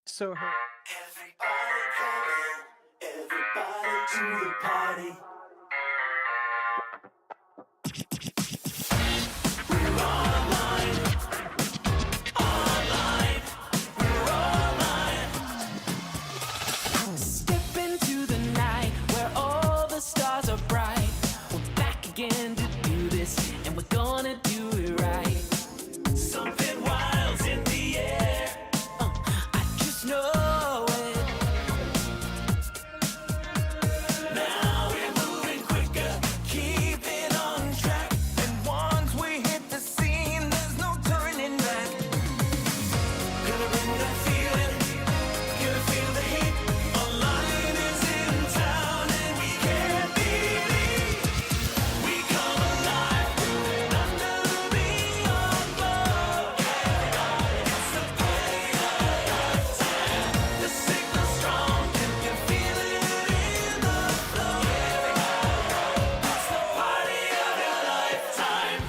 So her Everybody come in, everybody to the party. We're online, we're online. Step into the night where all the stars are bright. We're back again to do this, and we're gonna do it right. Something wild's in the air. I just know it. Now we're moving quicker, keeping on track. And once we hit the scene, there's no turning back. Gonna bring that feeling, gonna feel the heat. Online is in town and we can't believe we come alive under the neon glow. It's the party of a lifetime. The signal's strong, can you feel it in the flow? It's the party of your lifetime.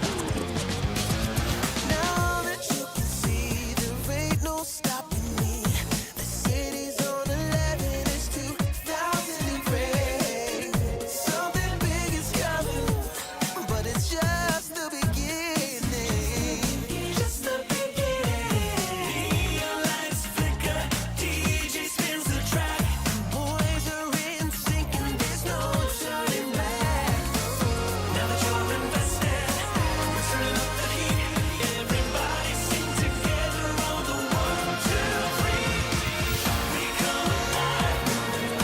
Now that you can see there ain't no stopping me. The city's on 11, it's 2003. Something big is coming, but it's just the beginning. Just the beginning. Neon lights flicker, DJ spins the track. Boys are in sync and there's no turning back. Now that you're invested, we're turning up the heat. Everybody sing together on the 1, 2, 3. We come alive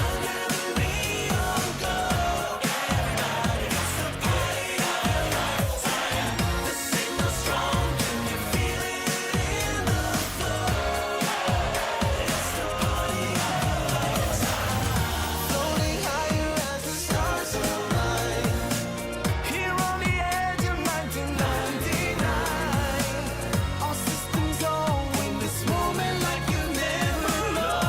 under the neon glow. Everybody, it's the party of your lifetime. The signal's strong, can you feel it in the flow? It's the party of your lifetime. Floating higher as the stars align. Here on the edge of 1999, all systems go in this moment like you never know.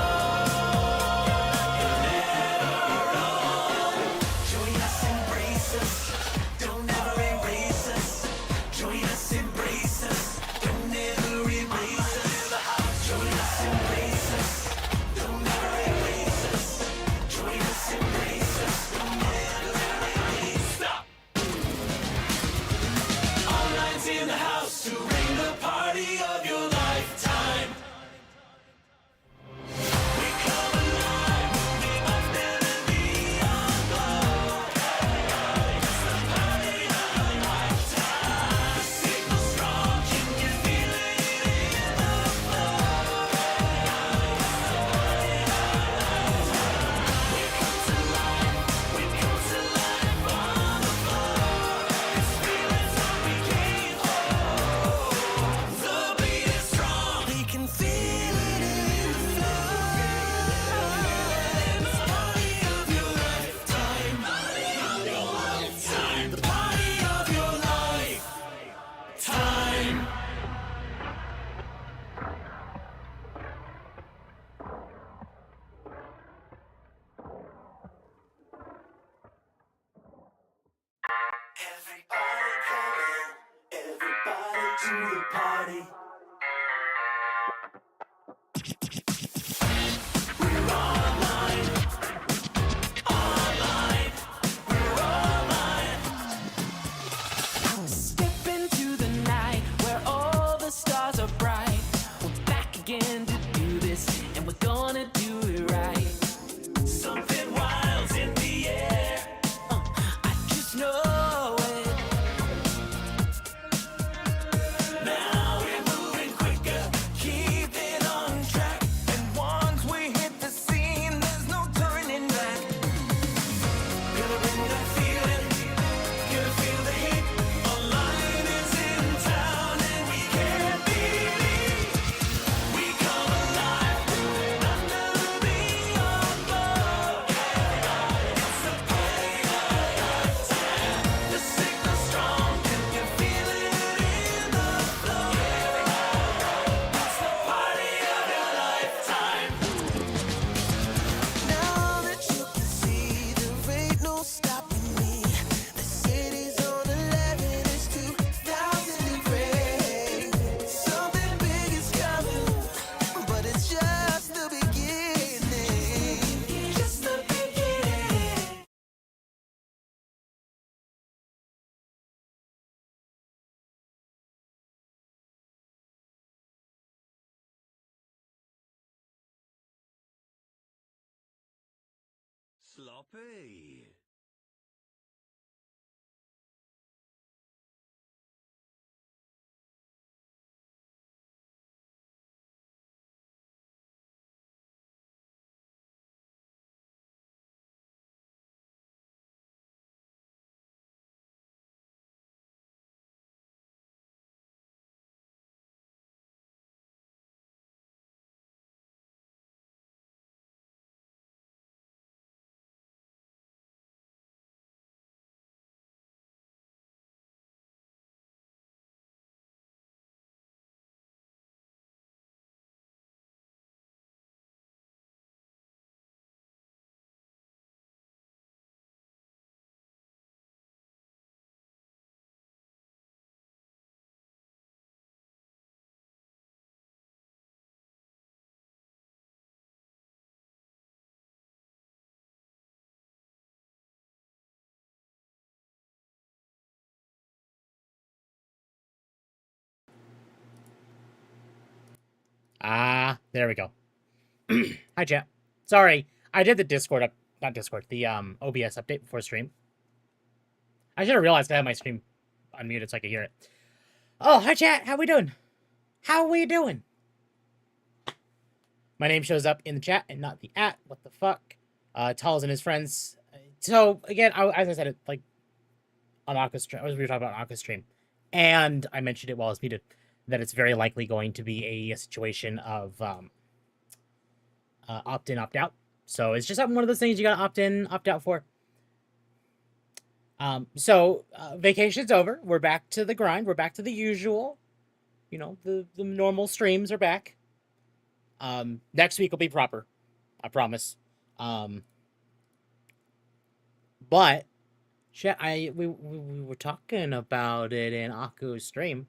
Join us, embrace us, don't ever erase us. Join us, embrace us, don't ever erase us. Join us, embrace us, don't ever erase us. Join us, embrace us, don't ever erase us. Stop! Online's in the house to ring the party of your lifetime. We come alive, moving under the neon glow. It's the party of your lifetime. The signal's strong, can you feel it in the flow? We come to life, we come to life on the floor. This feeling's what we came for. The beat is strong, we can feel it in the flow. It's the party of your lifetime. The party of your lifetime. Everybody come in, everybody to the party. We're online, we're online. Step into the night where all the stars are bright. We're back again to do this, and we're gonna do it right. Something wild's in the air. I just know it. Now we're moving quicker, keeping on track. And once we hit the scene, there's no turning back. Gonna bring that feeling, gonna feel the heat. Online is in town and we can't believe we come alive under the sloppy. Ah, there we go. Hi, chat. Sorry, I did the Discord up, not Discord, the OBS update before stream. I should have realized I had my stream unmuted so I could hear it. Oh, hi, chat. How we doing? How we doing? My name shows up in the chat and not the at. What the fuck? Talls and his friends. So again, as I said, it like on Aka's stream. We were talking about Aka's stream, and I mentioned it while I was muted that it's very likely going to be a situation of opt in, opt out. So it's just one of those things you gotta opt in, opt out for. So vacation's over. We're back to the grind. We're back to the usual. You know, the normal streams are back. Next week will be proper. I promise. But shit, we were talking about it in Aku's stream,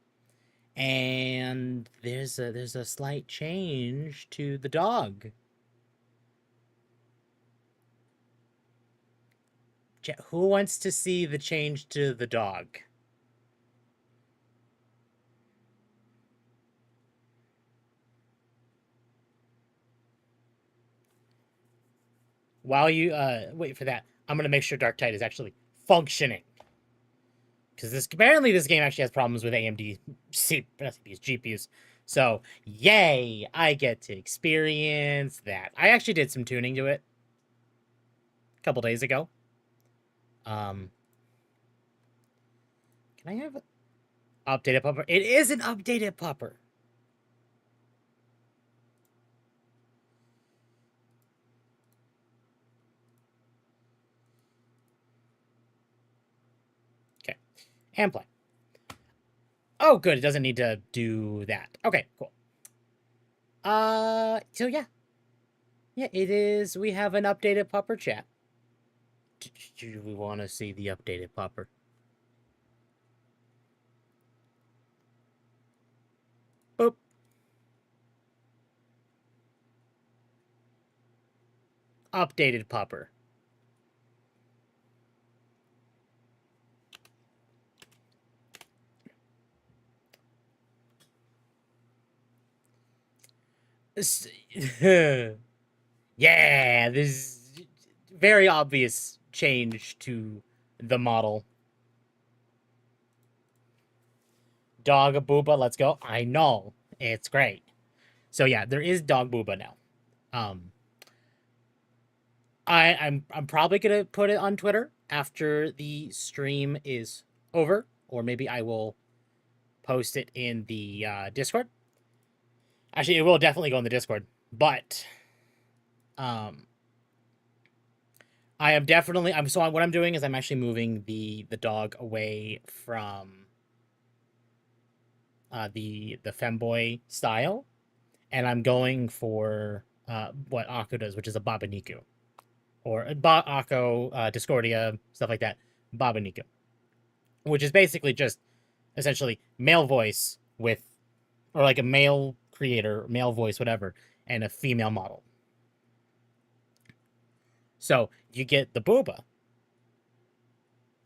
and there's a slight change to the dog. Who wants to see the change to the dog? While you wait for that, I'm gonna make sure Darktide is actually functioning. Because apparently this game actually has problems with AMD CPUs, GPUs. So yay, I get to experience that. I actually did some tuning to it a couple days ago. Can I have an updated pupper? It is an updated pupper. Okay, and play. Oh, good. It doesn't need to do that. Okay, cool. So yeah. Yeah, it is. We have an updated pupper chat. Do we want to see the updated pupper? Boop. Updated pupper. Yeah, this very obvious change to the model. Dog booba, let's go. I know. It's great. So yeah, there is dog booba now. I'm probably gonna put it on Twitter after the stream is over, or maybe I will post it in the Discord. Actually, it will definitely go in the Discord, but I am definitely what I'm doing is I'm actually moving the dog away from the femboy style, and I'm going for what Akko does, which is a Babaniku. Or Akko, Discordia, stuff like that. Babaniku. Which is basically just essentially male voice with, or like a male creator, male voice, whatever, and a female model. So you get the booba,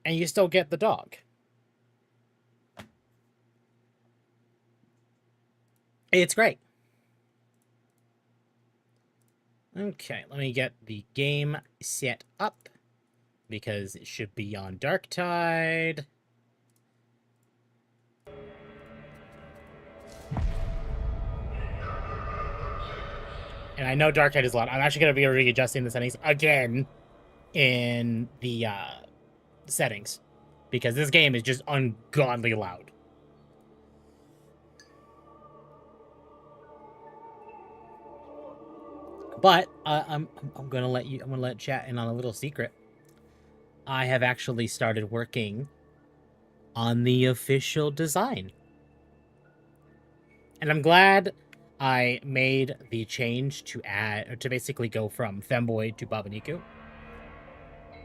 and you still get the dog. It's great. Okay, let me get the game set up because it should be on Darktide. And I know Darktide is loud. I'm actually going to be readjusting the settings again in the settings because this game is just ungodly loud. But I'm gonna let chat in on a little secret. I have actually started working on the official design, and I'm glad I made the change to add or to basically go from femboy to babaniku,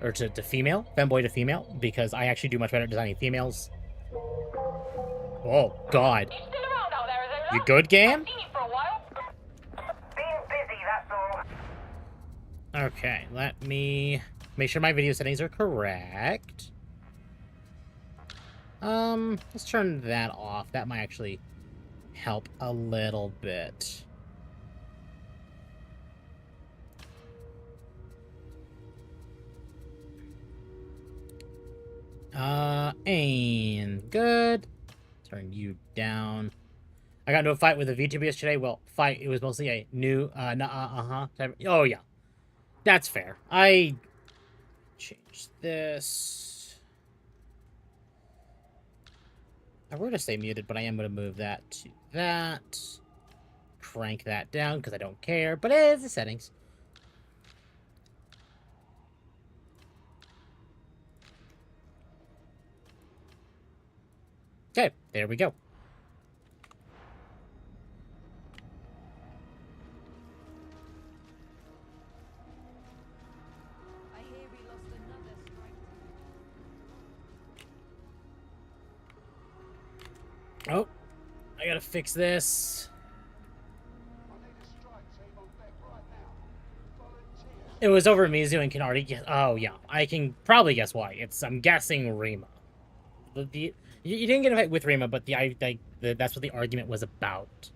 or to female, femboy to female, because I actually do much better at designing females. Oh God, You still around out there, Arizona? you good, game? Seen you for a while. Being busy, that's all. Okay, let me make sure my video settings are correct. Let's turn that off. That might actually help a little bit. And good. Turn you down. I got into a fight with a VTubers today. Well, fight, it was mostly a new, oh, yeah. That's fair. I changed this. I were to stay muted, but I am going to move that to that. Crank that down, because I don't care, but it is the settings. Okay, there we go. I hear we lost another strike. Oh, I gotta fix this. It was over Mizu and can already guess. Oh, yeah. I can probably guess why. I'm guessing Rima. You didn't get a fight with Rima, but that's what the argument was about.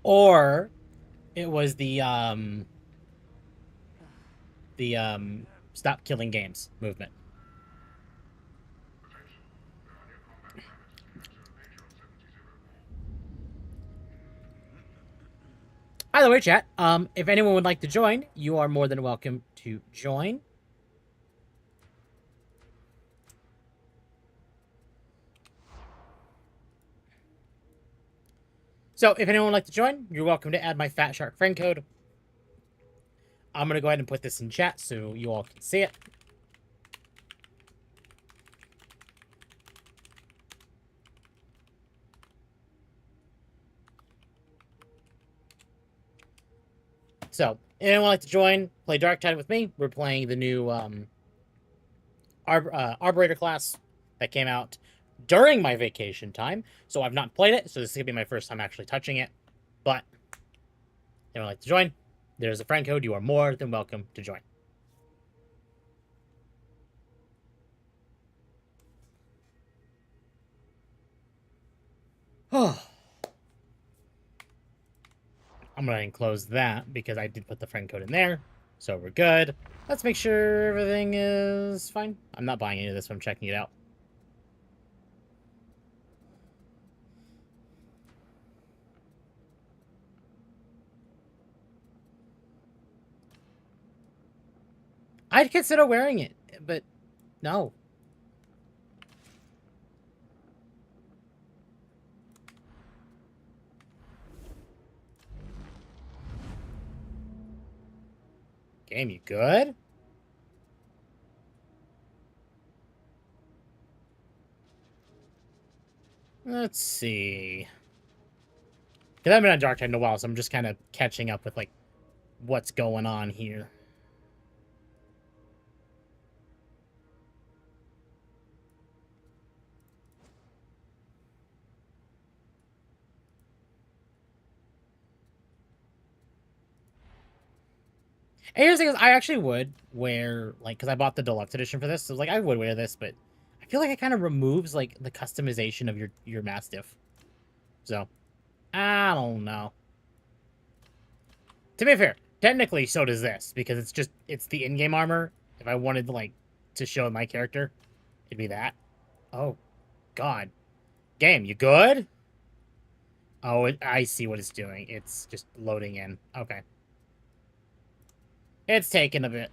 Or it was the stop killing games movement. Either way, chat, if anyone would like to join, you are more than welcome to join. So, if anyone would like to join, you're welcome to add my Fat Shark friend code. I'm going to go ahead and put this in chat so you all can see it. So, if anyone would like to join, play Darktide with me, we're playing the new Arbiter class that came out during my vacation time. So I've not played it, so this is going to be my first time actually touching it. But if anyone would like to join, there's a friend code. You are more than welcome to join. Oh. I'm going to close that because I did put the friend code in there. So we're good. Let's make sure everything is fine. I'm not buying any of this, but I'm checking it out. I'd consider wearing it, but no. Game, you good? Let's see. Because I've been on Darktide in a while, so I'm just kind of catching up with, like, what's going on here. And here's the thing is, I actually would wear, like, because I bought the deluxe edition for this, so like I would wear this, but I feel like it kind of removes, like, the customization of your Mastiff. So, I don't know. To be fair, technically so does this, because it's the in-game armor. If I wanted, like, to show my character, it'd be that. Oh, God. Game, you good? Oh, I see what it's doing. It's just loading in. Okay. It's taking a bit.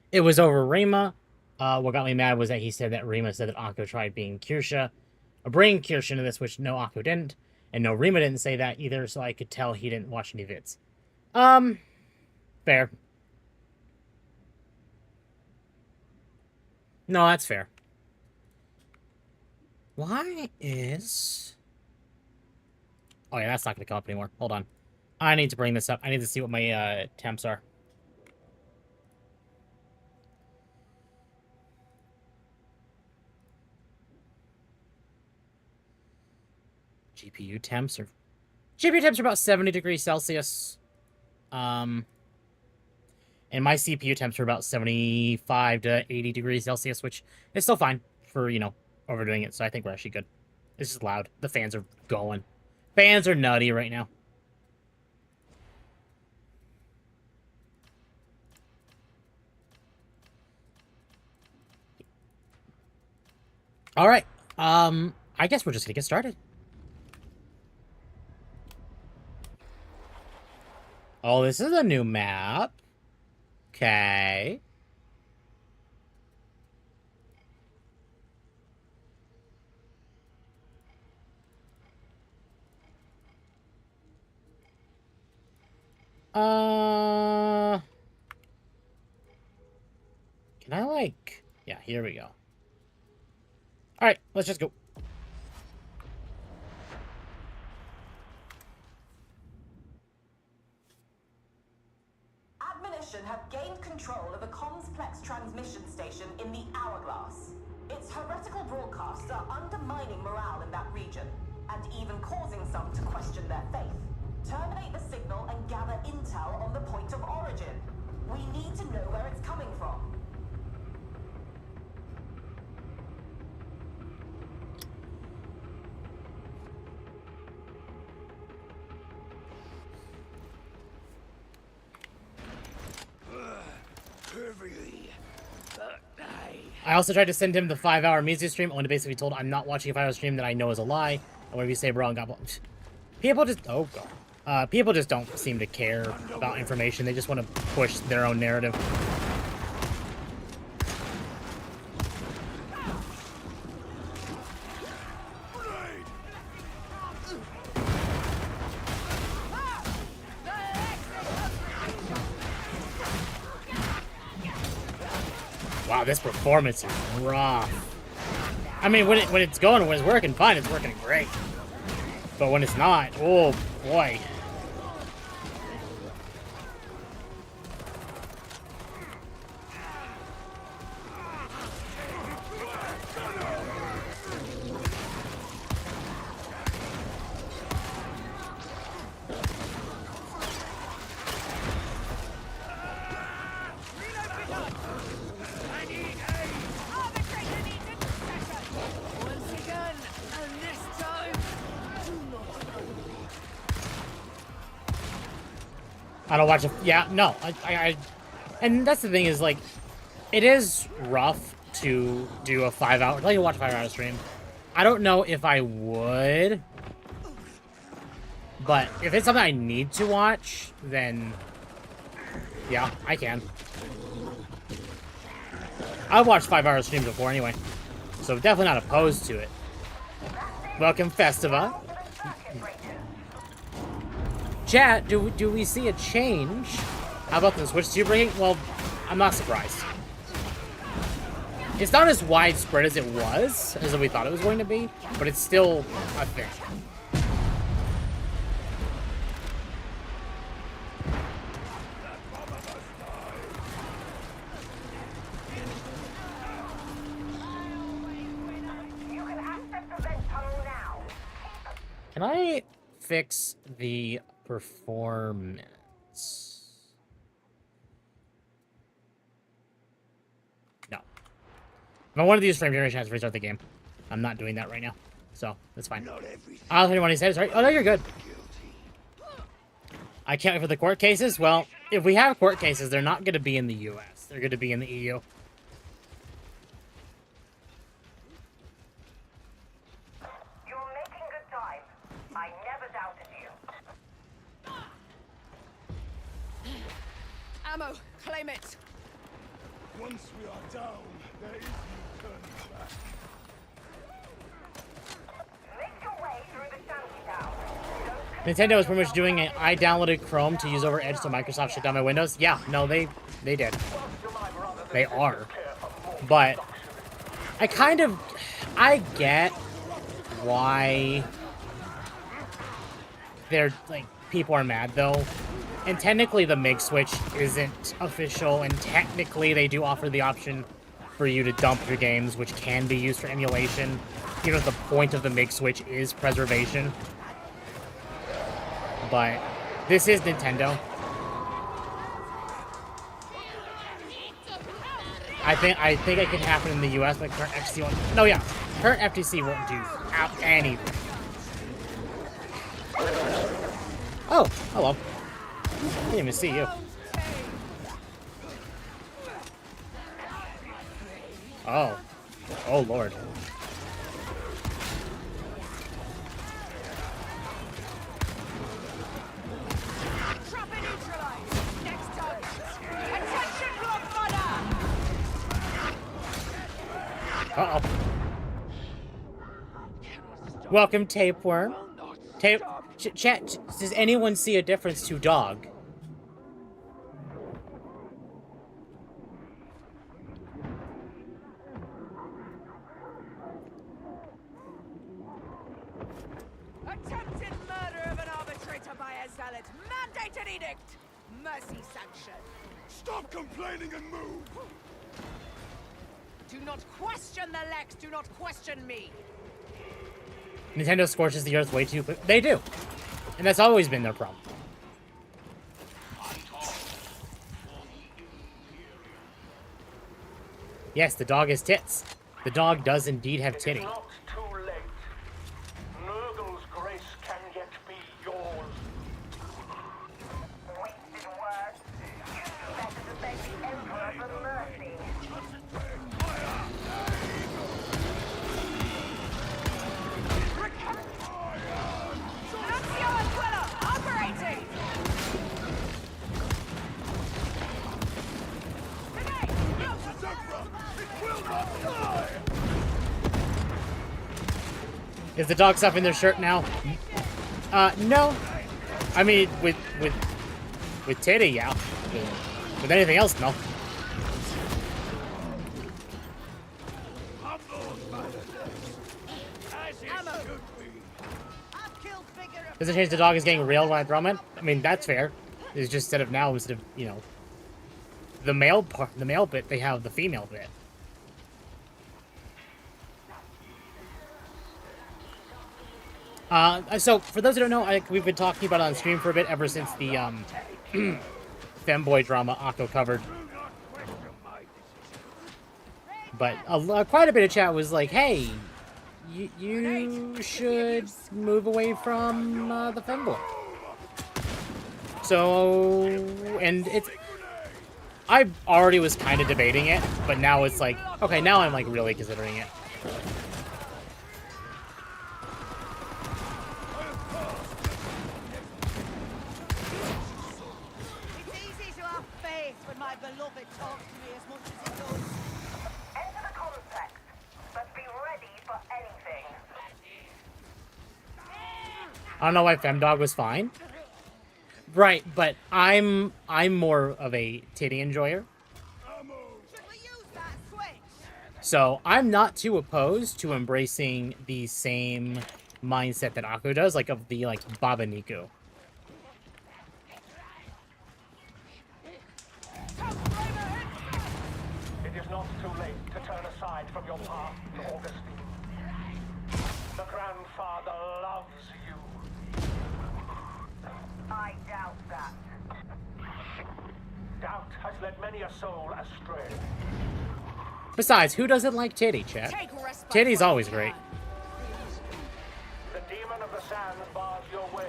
It was over Rima. What got me mad was that he said that Rima said that Akko tried being Kirsha, bringing Kirsha into this, which no, Akko didn't, and no, Rima didn't say that either. So I could tell he didn't watch any vids. Fair. No, that's fair. Why is? Oh yeah, that's not gonna come up anymore. Hold on. I need to bring this up. I need to see what my temps are. GPU temps are about 70 degrees Celsius. And my CPU temps are about 75 to 80 degrees Celsius, which is still fine for, you know, overdoing it. So I think we're actually good. It's just loud. The fans are going. Fans are nutty right now. All right. I guess we're just gonna get started. Oh, this is a new map. Okay. Can I, like... Yeah, here we go. Alright, let's just go. Admonition have gained control of a complex transmission station in the Hourglass. Its heretical broadcasts are undermining morale in that region, and even causing some to question their faith. Terminate the signal and gather intel on the point of origin. We need to know where it's coming from. I also tried to send him the 5-hour music stream, only basically told I'm not watching a 5-hour stream that I know is a lie. And whatever you say, bro, and got blocked. People just... Oh, God. People just don't seem to care about information. They just want to push their own narrative. Wow, this performance is rough. I mean, when it's going, when it's working fine, it's working great. But when it's not, oh boy. I don't watch it. Yeah, no. And that's the thing is, like, it is rough to do a 5-hour, like, watch a 5-hour stream. I don't know if I would, but if it's something I need to watch, then yeah, I can. I've watched 5-hour streams before anyway, so definitely not opposed to it. Welcome, Festiva. Chat, do we see a change? How about the Switch 2 breaking? Well, I'm not surprised. It's not as widespread as it was, as we thought it was going to be, but it's still a thing. Can I fix the performance? No. If I wanted to use frame generation, I have to restart the game. I'm not doing that right now. So, that's fine. I'll tell you what he said. Sorry. Oh, no, you're good. I can't wait for the court cases. Well, if we have court cases, they're not going to be in the US. They're going to be in the EU. You're making good time. I never doubted you. Ammo, claim it. Once we are down, there is no turning back. Make your way through the shantytown. Nintendo is pretty much doing it. I downloaded Chrome to use over Edge so Microsoft shut down my Windows. Yeah, no, they did. They are. But I get why they're, like, people are mad, though. And technically the MIG switch isn't official, and technically they do offer the option for you to dump your games, which can be used for emulation. You know, the point of the MIG switch is preservation. But this is Nintendo. I think it can happen in the US, but current FTC won't. No, yeah, current FTC won't do anything. Oh, hello. I didn't even see you. Oh, oh Lord. Trapper neutralized. Next target. Attention, block fodder. Uh-oh. Welcome, Tapeworm. Chat, does anyone see a difference to dog? Attempted murder of an arbitrator by a zealot. Mandated edict. Mercy sanction. Stop complaining and move! Do not question the Lex. Do not question me. Nintendo scorches the earth way too quick. They do. And that's always been their problem. Yes, the dog has tits. The dog does indeed have titty. Not too late. Nurgle's grace can yet be yours. Wasted words. You better to beg the Emperor for mercy. Anzio Aquila, operating. Today, Is the dog stuff in their shirt now? No. I mean, with titty, yeah. With anything else, no. Does it change the dog is getting real when I drum it? I mean, that's fair. It's just instead of, you know, the male part, the male bit, they have the female bit. So for those who don't know, we've been talking about it on stream for a bit ever since the femboy drama Akko covered. But quite a bit of chat was like, "Hey, you should move away from the femboy." So, and I already was kind of debating it, but now it's like, okay, now I'm like really considering it. It's easy to have faith when my beloved talks to me as much as he does. Enter the complex, but be ready for anything. I don't know why Femdog was fine. Right, but I'm more of a titty enjoyer. Should we use that switch? So I'm not too opposed to embracing the same mindset that Akko does, like of the Baba Niku. It is not too late to turn aside from your path to Augustine. The grandfather loves you. I doubt that. Doubt has led many a soul astray. Besides, who doesn't like titty, chat? Take respite Titty's while always you great. can. The demon of the sands bars your way.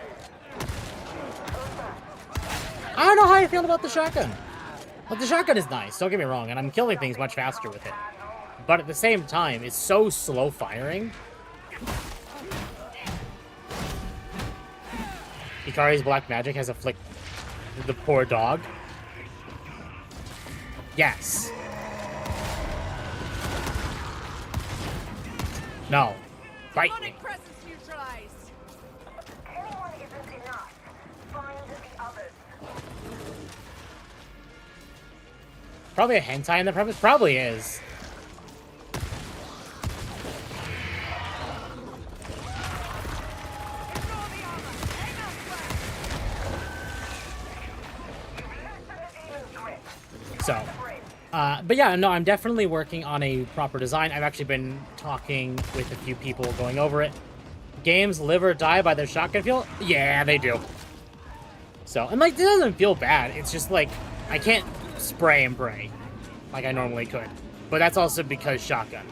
I don't know how I feel about the shotgun. But the shotgun is nice, don't get me wrong, and I'm killing things much faster with it. But at the same time, it's so slow firing. Ikari's black magic has afflicted the poor dog. Yes. No. Bite me. Demonic presence neutralized. Killing one isn't enough. Find the others. Probably a hentai in the premise? Probably is. Ignore the armor. Aim elsewhere. So, but yeah, no, I'm definitely working on a proper design. I've actually been talking with a few people going over it. Games live or die by their shotgun feel? Yeah, they do. So, and like, it doesn't feel bad. It's just like, I can't spray and pray like I normally could. But that's also because shotgun.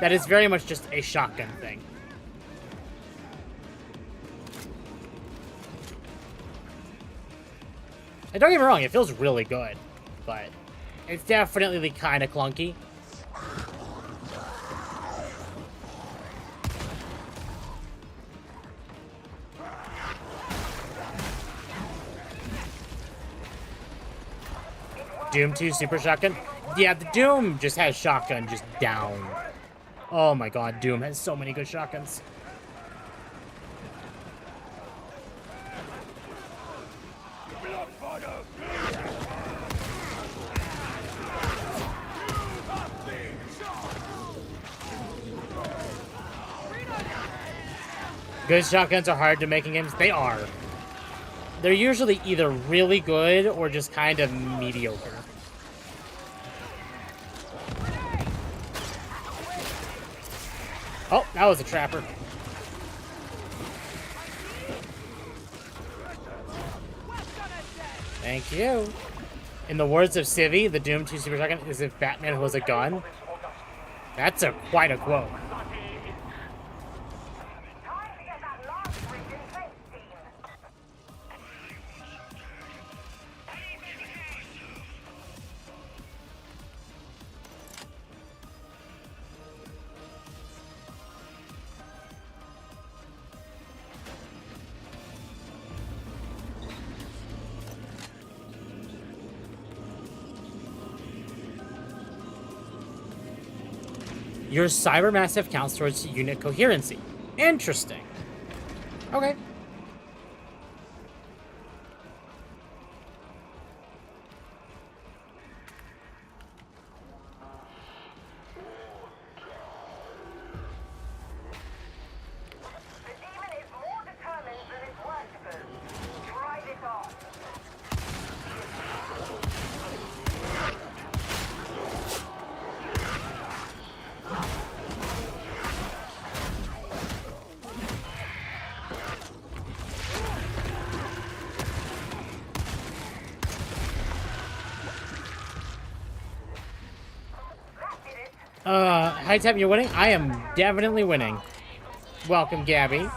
That is very much just a shotgun thing. And don't get me wrong, it feels really good, but it's definitely kind of clunky. Doom 2 Super Shotgun? Yeah, the Doom just has shotgun just down. Oh my god, Doom has so many good shotguns. Good shotguns are hard to make in games. They are. They're usually either really good or just kind of mediocre. Oh, that was a trapper. Thank you. In the words of Civi, the Doom 2 Super Shotgun is if Batman was a gun. That's quite a quote. Time to get that last bridge in place, team. Your cybermassive counts towards unit coherency. Interesting. Okay. The demon is more determined than its worshippers. Drive it on. Hi, Temp, you're winning? I am definitely winning. Welcome, Gabby.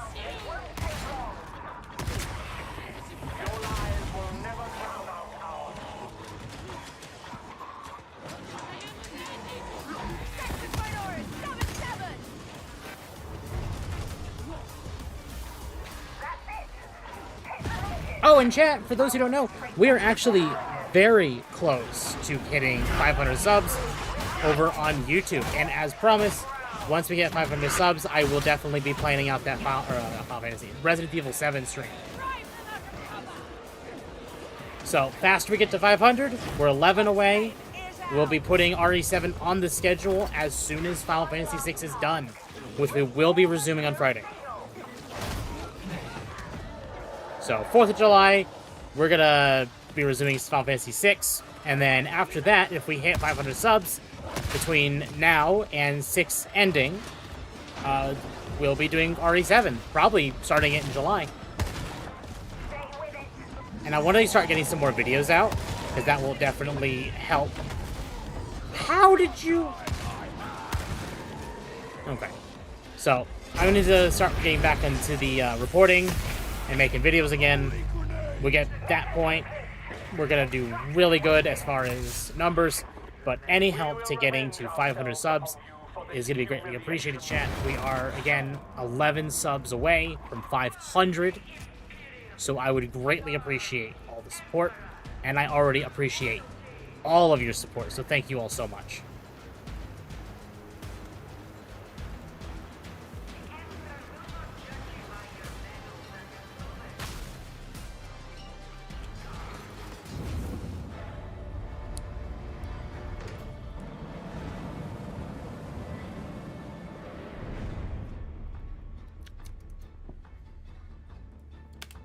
Oh, and chat, for those who don't know, we are actually very close to hitting 500 subs over on YouTube. And as promised, once we get 500 subs, I will definitely be planning out that Final Fantasy, Resident Evil 7 stream. So, faster we get to 500, we're 11 away. We'll be putting RE7 on the schedule as soon as Final Fantasy 6 is done, which we will be resuming on Friday. So, 4th of July, we're gonna be resuming Final Fantasy 6, and then after that, if we hit 500 subs, between now and 6 ending, we'll be doing RE7, probably starting it in July. And I want to start getting some more videos out, because that will definitely help. How did you... Okay. So, I need to start getting back into the reporting and making videos again. We get that point, we're going to do really good as far as numbers, but any help to getting to 500 subs is going to be greatly appreciated, chat. We are, again, 11 subs away from 500, so I would greatly appreciate all the support, and I already appreciate all of your support, so thank you all so much.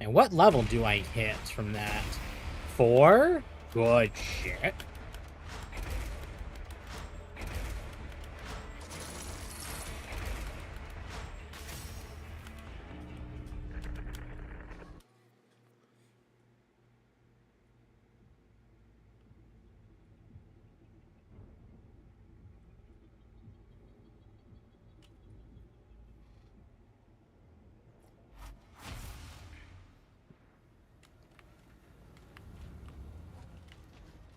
And what level do I hit from that? 4? Good shit.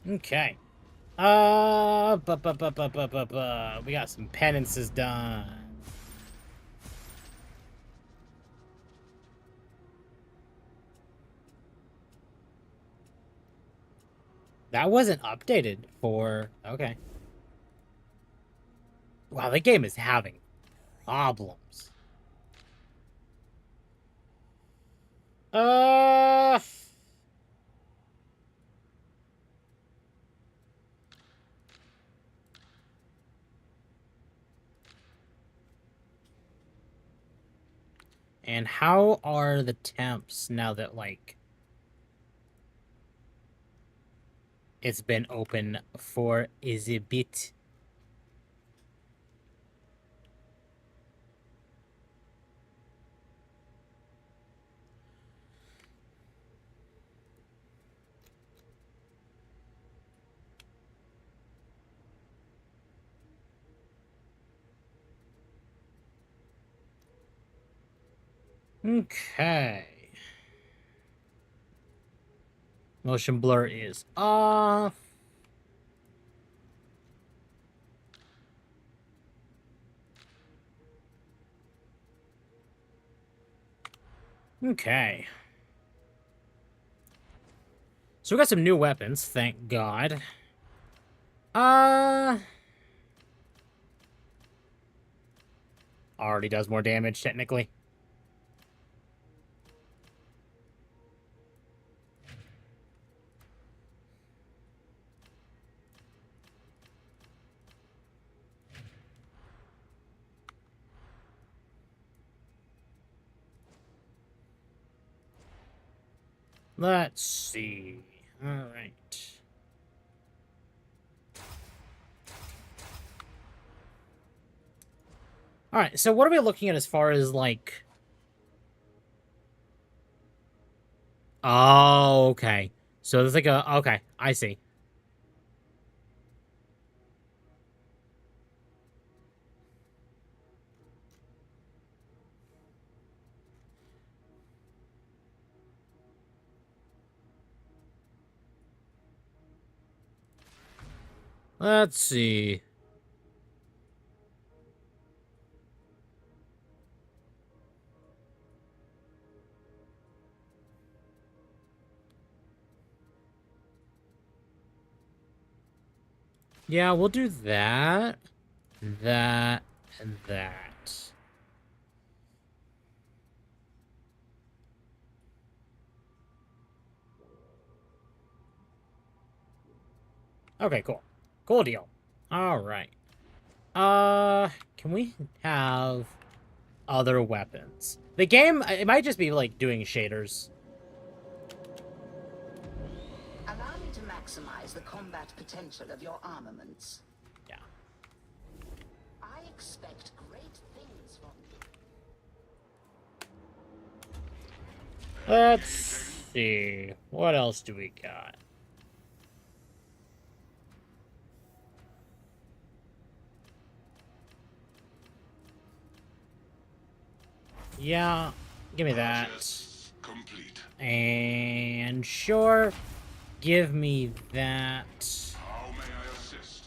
Okay. We got some penances done. That wasn't updated for... Okay. Wow, the game is having problems. And how are the temps now that, like, it's been open for a bit? Okay. Motion blur is off. Okay. So we got some new weapons, thank God. Already does more damage, technically. Let's see. All right. All right, so what are we looking at as far as, like... Oh, okay. So there's like a... Okay, I see. Let's see. Yeah, we'll do that, that, and that. Okay, cool. Cool deal. All right. Can we have other weapons? The game, it might just be, like, doing shaders. Allow me to maximize the combat potential of your armaments. Yeah. I expect great things from you. Let's see. What else do we got? Yeah, give me that. Complete. And sure, give me that. How may I assist?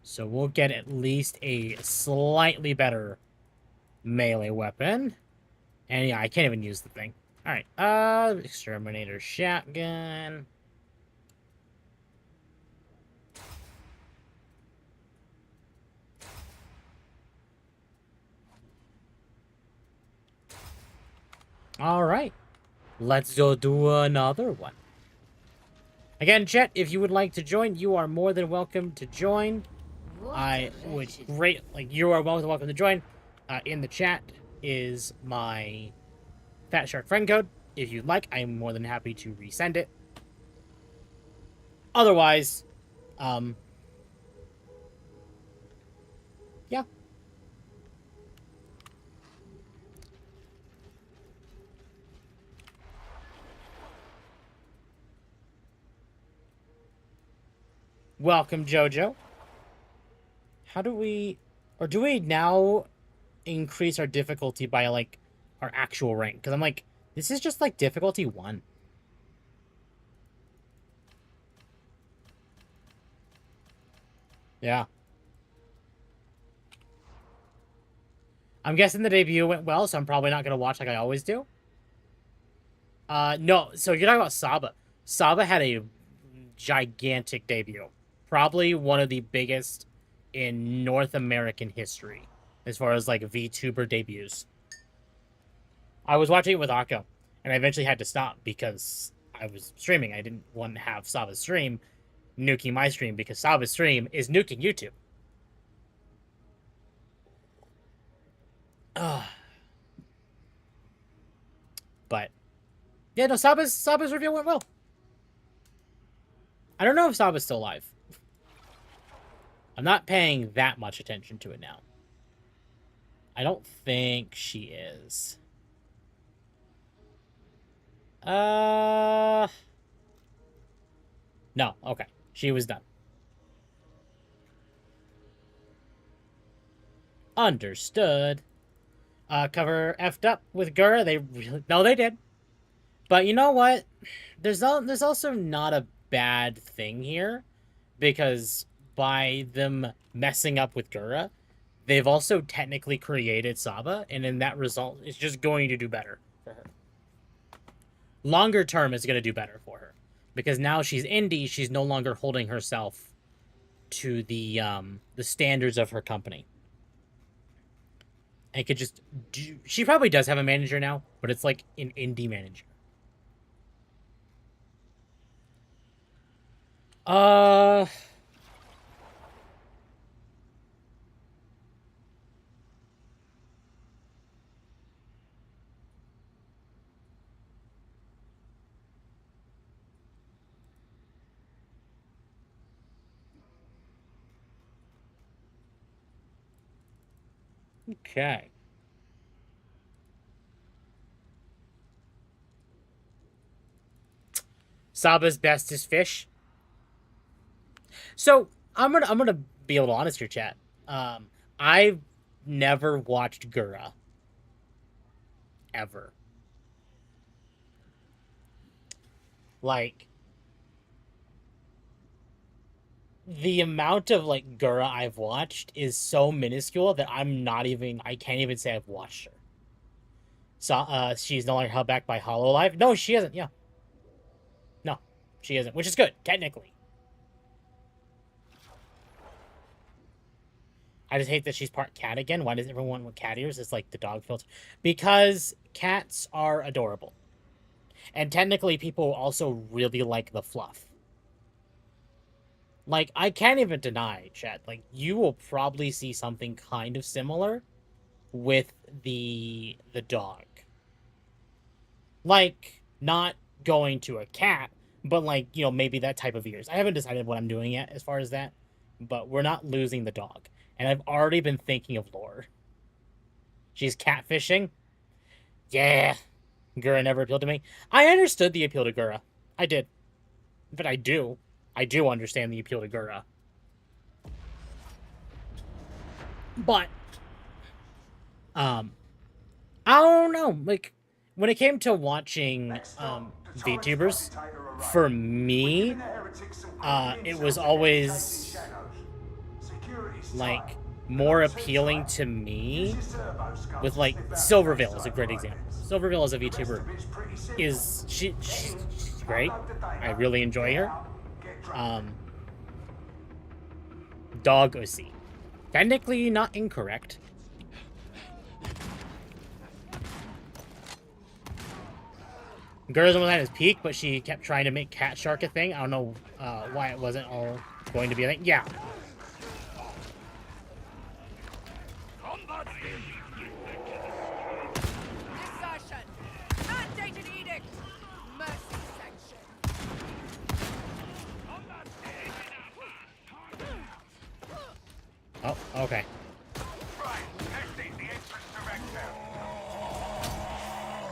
So we'll get at least a slightly better melee weapon. And yeah, I can't even use the thing. Alright, exterminator shotgun. Alright, let's go do another one. Again, chat, if you would like to join, you are more than welcome to join. I would you are welcome to join. In the chat is my Fat Shark friend code. If you'd like, I'm more than happy to resend it. Otherwise, yeah. Welcome, Jojo. How do we... Or do we now increase our difficulty by, like, our actual rank? Because I'm like, this is just, like, difficulty 1. Yeah. I'm guessing the debut went well, so I'm probably not going to watch like I always do. No, so you're talking about Saba. Saba had a gigantic debut. Probably one of the biggest in North American history as far as like VTuber debuts. I was watching it with Akko, and I eventually had to stop because I was streaming. I didn't want to have Saba's stream nuking my stream because Saba's stream is nuking YouTube. But yeah, no, Saba's reveal went well. I don't know if Saba's still alive. I'm not paying that much attention to it now. I don't think she is. No, okay. She was done. Understood. Cover effed up with Gura. They really... No, they did. But you know what? There's also not a bad thing here. Because by them messing up with Gura, they've also technically created Saba. And in that result, it's just going to do better for her. Longer term, it's going to do better for her. Because now she's indie, she's no longer holding herself to the standards of her company. And could just do... She probably does have a manager now, but it's like an indie manager. Okay. Saba's best is fish. So I'm gonna be able to honest here, chat. I've never watched Gura. Ever. Like, the amount of like Gura I've watched is so minuscule that I can't even say I've watched her. So she's no longer held back by Hololive. No, she isn't, yeah. No, she isn't, which is good, technically. I just hate that she's part cat again. Why does everyone want cat ears? It's like the dog filter. Because cats are adorable. And technically people also really like the fluff. Like, I can't even deny, chat. Like, you will probably see something kind of similar with the dog. Like, not going to a cat, but like, you know, maybe that type of ears. I haven't decided what I'm doing yet as far as that, but we're not losing the dog. And I've already been thinking of lore. She's catfishing? Yeah. Gura never appealed to me. I understood the appeal to Gura. I did. But I do. I do understand the appeal to Gura. But, I don't know. Like, when it came to watching, VTubers, for me, it was always, like, more appealing to me with, like, Silverville is a great example. Silverville as a VTuber is, she's great. I really enjoy her. Dog OC. Technically not incorrect. Gura's almost at his peak, but she kept trying to make Cat Shark a thing. I don't know why it wasn't all going to be a thing. Yeah. Desertion. Mandated edict. Mercy sanction. Oh, okay. Right, testing the entrance director.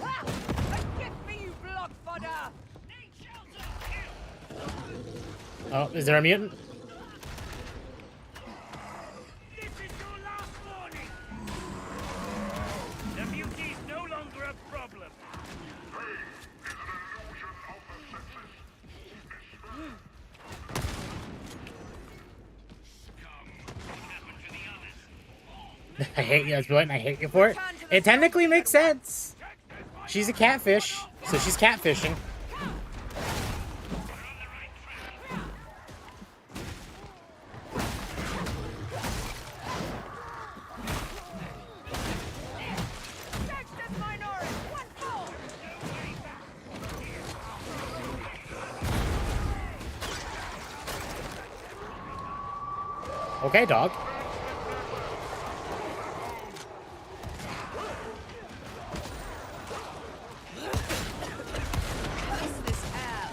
Ha! A gift for you, blood fodder. Oh, is there a mutant? This is your last warning. The mutiny's no longer a problem. I hate you, that's brilliant. I hate you for it. It technically makes sense. She's a catfish, so she's catfishing. Dexter's minority. One fall. Okay, dog. Kiss this hell.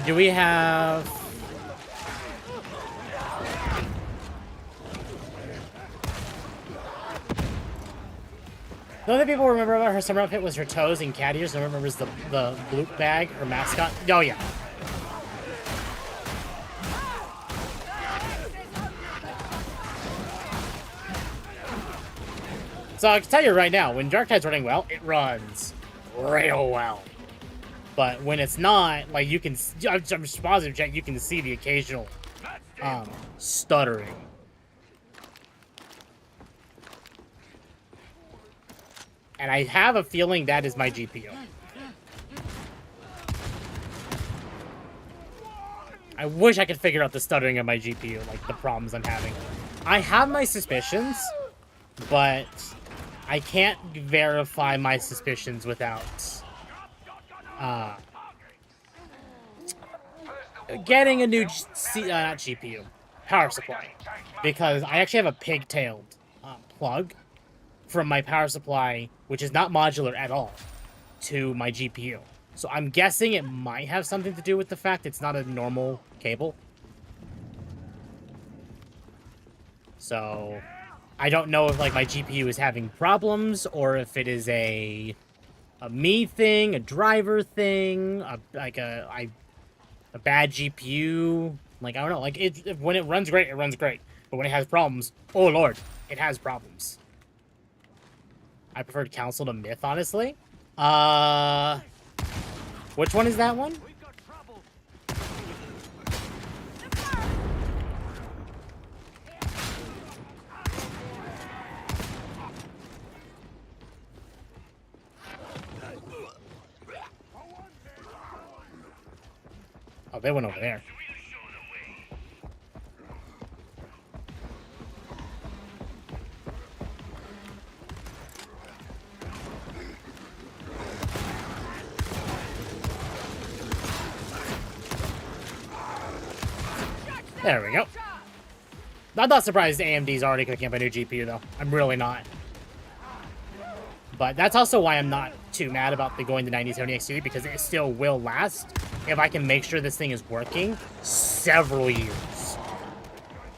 Do we have... The only people remember about her summer outfit was her toes and cat ears. No one remembers the bloop bag, her mascot. Oh, yeah. So I can tell you right now, when Darktide's running well, it runs real well. But when it's not, like you can, I'm just positive, Jack, you can see the occasional stuttering. And I have a feeling that is my GPU. I wish I could figure out the stuttering of my GPU, like the problems I'm having. I have my suspicions, but I can't verify my suspicions without getting a new not GPU, power supply, because I actually have a pigtailed plug from my power supply, which is not modular at all, to my GPU. So I'm guessing it might have something to do with the fact it's not a normal cable. So I don't know if like my GPU is having problems or if it is a me thing, a driver thing, a bad GPU. Like I don't know. Like when it runs great, it runs great. But when it has problems, oh lord, it has problems. I preferred Council to Myth, honestly. Which one is that one? Oh, they went over there. There we go. I'm not surprised AMD's already cooking up a new GPU, though. I'm really not. But that's also why I'm not too mad about the going to 9070 XT because it still will last if I can make sure this thing is working several years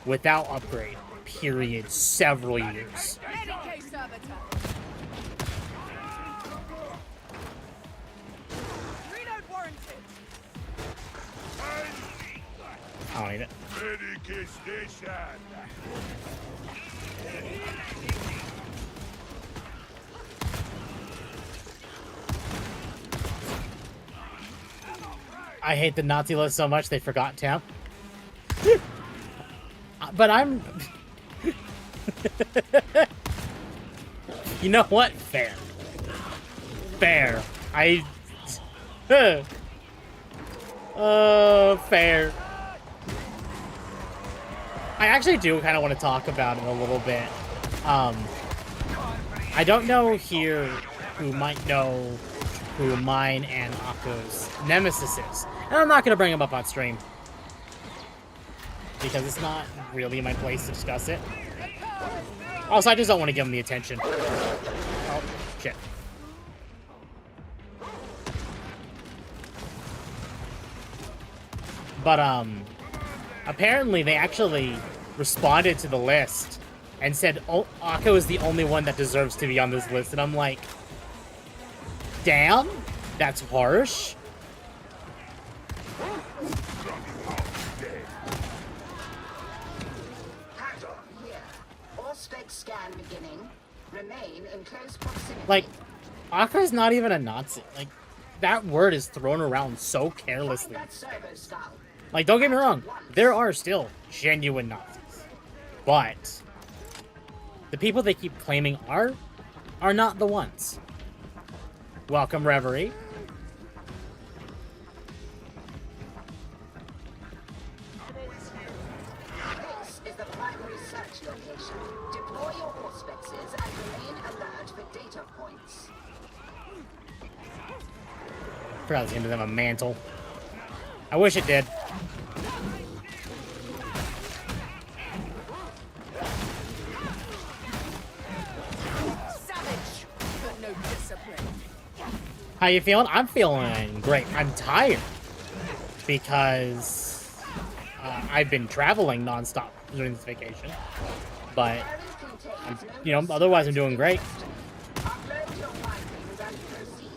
without upgrade. Period. Several years. Any case, servitor. Reload warranted. I don't need it. Medic station. I hate the Nazi list so much they forgot Temp. But I'm... You know what? Fair. Fair. Fair. I actually do kind of want to talk about it a little bit. I don't know here who might know who mine and Akko's nemesis is. And I'm not going to bring him up on stream. Because it's not really my place to discuss it. Also, I just don't want to give him the attention. Oh, shit. But, apparently they actually responded to the list and said, oh, Akko is the only one that deserves to be on this list. And I'm like, damn, that's harsh. Hands on here. Auspex scan beginning. Remain in close proximity. Like, Akko's not even a Nazi. Like, that word is thrown around so carelessly. Find that servo skull. Like, don't get me wrong, there are still genuine Nazis. But the people they keep claiming are not the ones. Welcome, Reverie. This is the primary search location. Deploy your auspexes and remain alert for data points. Forgot it's gonna give them a mantle. I wish it did. Savage, but no discipline. How you feeling? I'm feeling great. I'm tired because I've been traveling nonstop during this vacation. But you know, otherwise I'm doing great. Upload your findings and proceed.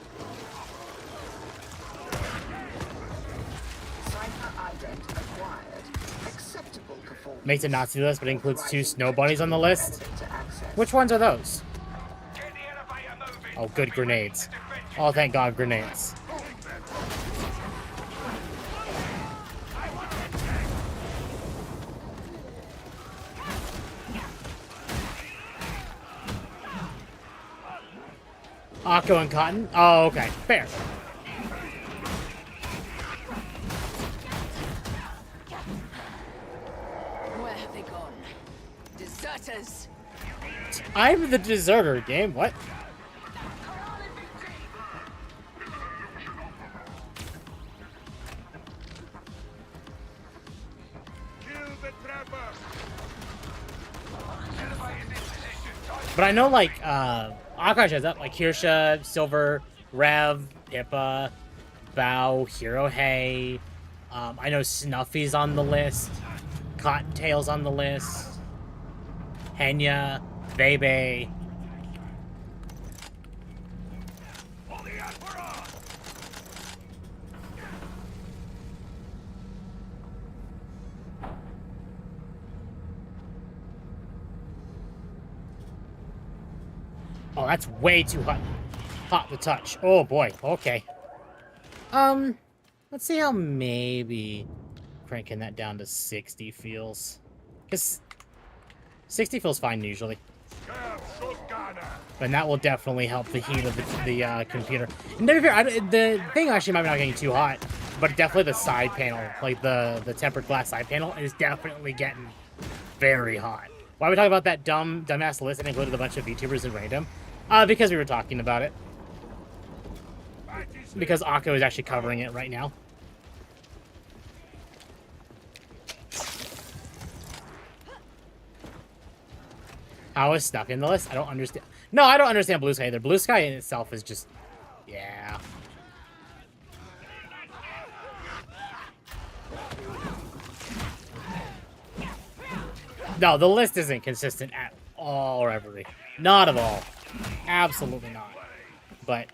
Cipher ident acquired. Acceptable performance. Makes a Nazi list, but includes 2 snow bunnies on the list. To access. Which ones are those? Get the elevator moving. Oh, good grenades. Oh, thank God, grenades. Akko and Cotton? Oh, okay. Fair. Where have they gone? Deserters! I'm the deserter game. What? Kill the trapper. But I know, like, Akash has that, like, Kirsha, Silver, Rev, Pippa, Bao, Hero Hay. I know Snuffy's on the list. Cottontail's on the list. Henya, Bebe. For the Emperor. Oh, that's way too hot. Hot to touch. Oh, boy. Okay. Let's see how maybe cranking that down to 60 feels. Because 60 feels fine usually. And that will definitely help the heat of the computer. And to be fair, the thing actually might be not getting too hot, but definitely the side panel, like the tempered glass side panel, is definitely getting very hot. Why are we talking about that dumbass list that included a bunch of VTubers and random? Because we were talking about it. Because Akko is actually covering it right now. How is stuck in the list? I don't understand. No, I don't understand Blue Sky either. Blue Sky in itself is just Yeah. No, the list isn't consistent at all, or every. Not at all. Absolutely not. But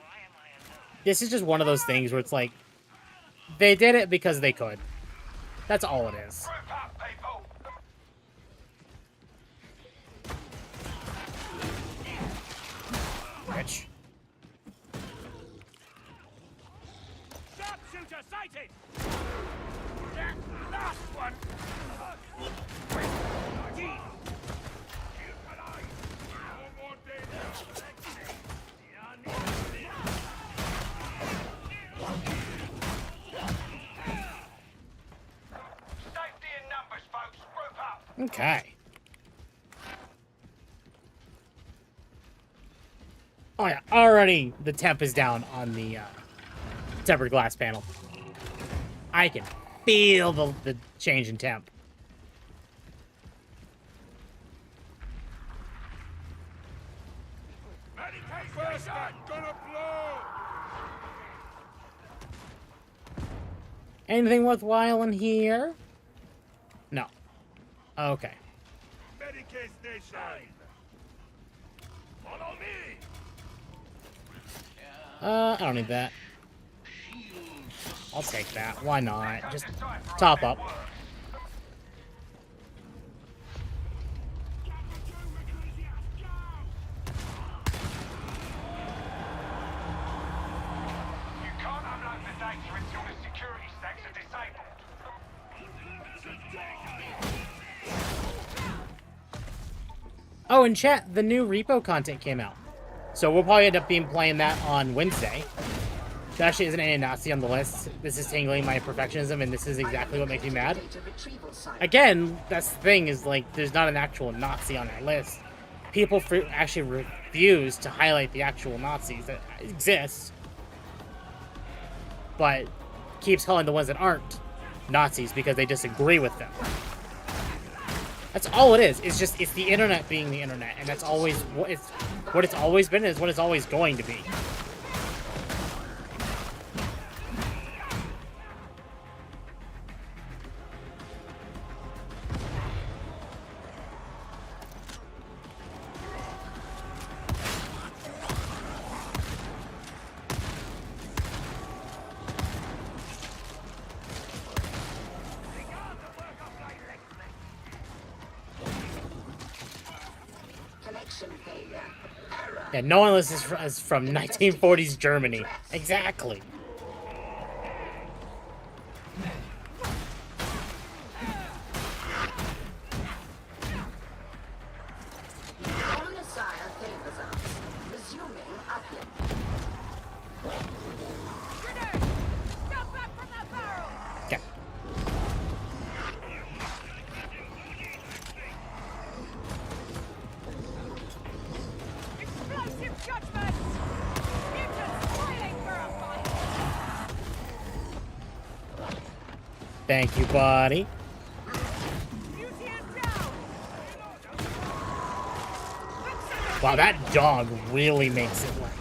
this is just one of those things where it's like, they did it because they could. That's all it is. Bitch. Sharpshooter sighted! That last one! Safety in numbers, folks. Group up. Okay. Oh yeah, already the temp is down on the tempered glass panel. I can feel the change in temp. First back, gonna blow! Anything worthwhile in here? No. Okay. Medicaid station! Follow me! I don't need that. I'll take that. Why not? Just top up. You can't unload the data until the security stacks are disabled. Oh, and chat, the new repo content came out. So we'll probably end up playing that on Wednesday. There actually isn't any Nazi on the list. This is tingling my perfectionism, and this is exactly what makes me mad. Data retrieval site. Again, that's the thing, is like, there's not an actual Nazi on our list. People actually refuse to highlight the actual Nazis that exist, but keeps calling the ones that aren't Nazis because they disagree with them. That's all it is. It's just, it's the internet being the internet, and that's always what it's always been, is what it's always going to be. Connection failure. Error. Yeah, no one listens is from 1940s Germany. Exactly. Omnissiah favors us. Resuming uplink. Grenade! Step back from that barrel! Okay. Explosive judgment! Mutants toiling for a fight! Thank you, buddy. Mutant down! Wow, that dog really makes it like...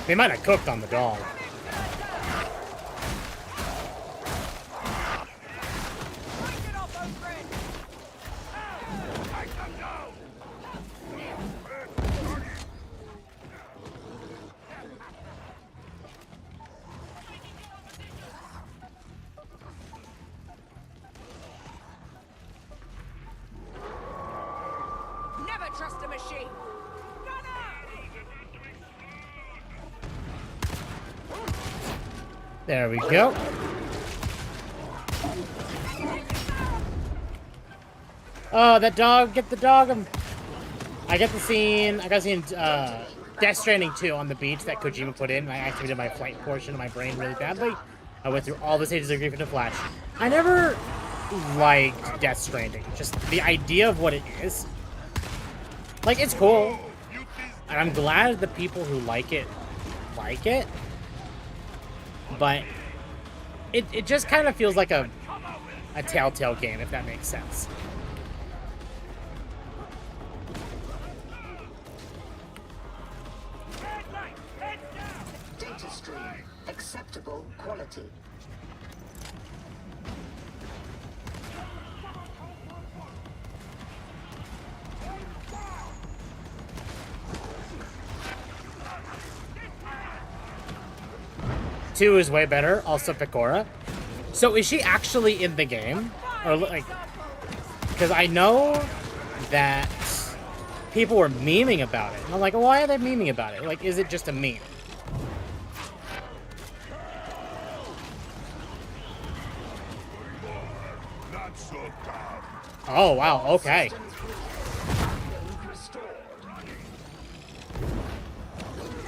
They might have cooked on the dog. Fight it off, old friend! Never trust a machine! There we go. Oh, that dog! Get the dog! I got the scene. I got scene. Death Stranding 2 on the beach that Kojima put in. I activated my flight portion of my brain really badly. I went through all the stages of grief into Flash. I never liked Death Stranding. Just the idea of what it is. Like, it's cool. And I'm glad the people who like it. But it just kind of feels like a Telltale game, if that makes sense. city. Two is way better. Also Pecora. So is she actually in the game? Or like, because I know that people were memeing about it. And I'm like, why are they memeing about it? Like, is it just a meme? Not so bad. Oh, wow. Okay.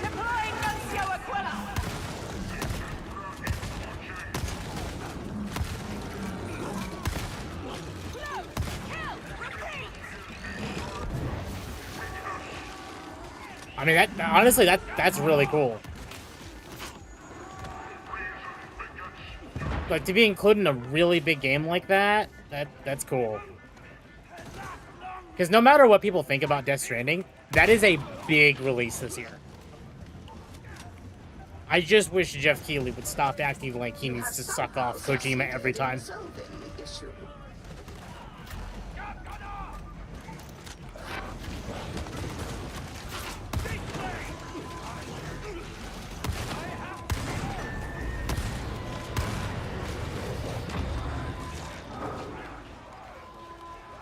Deploying Nuncio Aquila! Close! Kill! Repeat! I mean, that honestly, that's really cool. Like, to be included in a really big game like that, that's cool. Because no matter what people think about Death Stranding, that is a big release this year. I just wish Jeff Keighley would stop acting like he needs to suck off Kojima every time. Resolving the issue.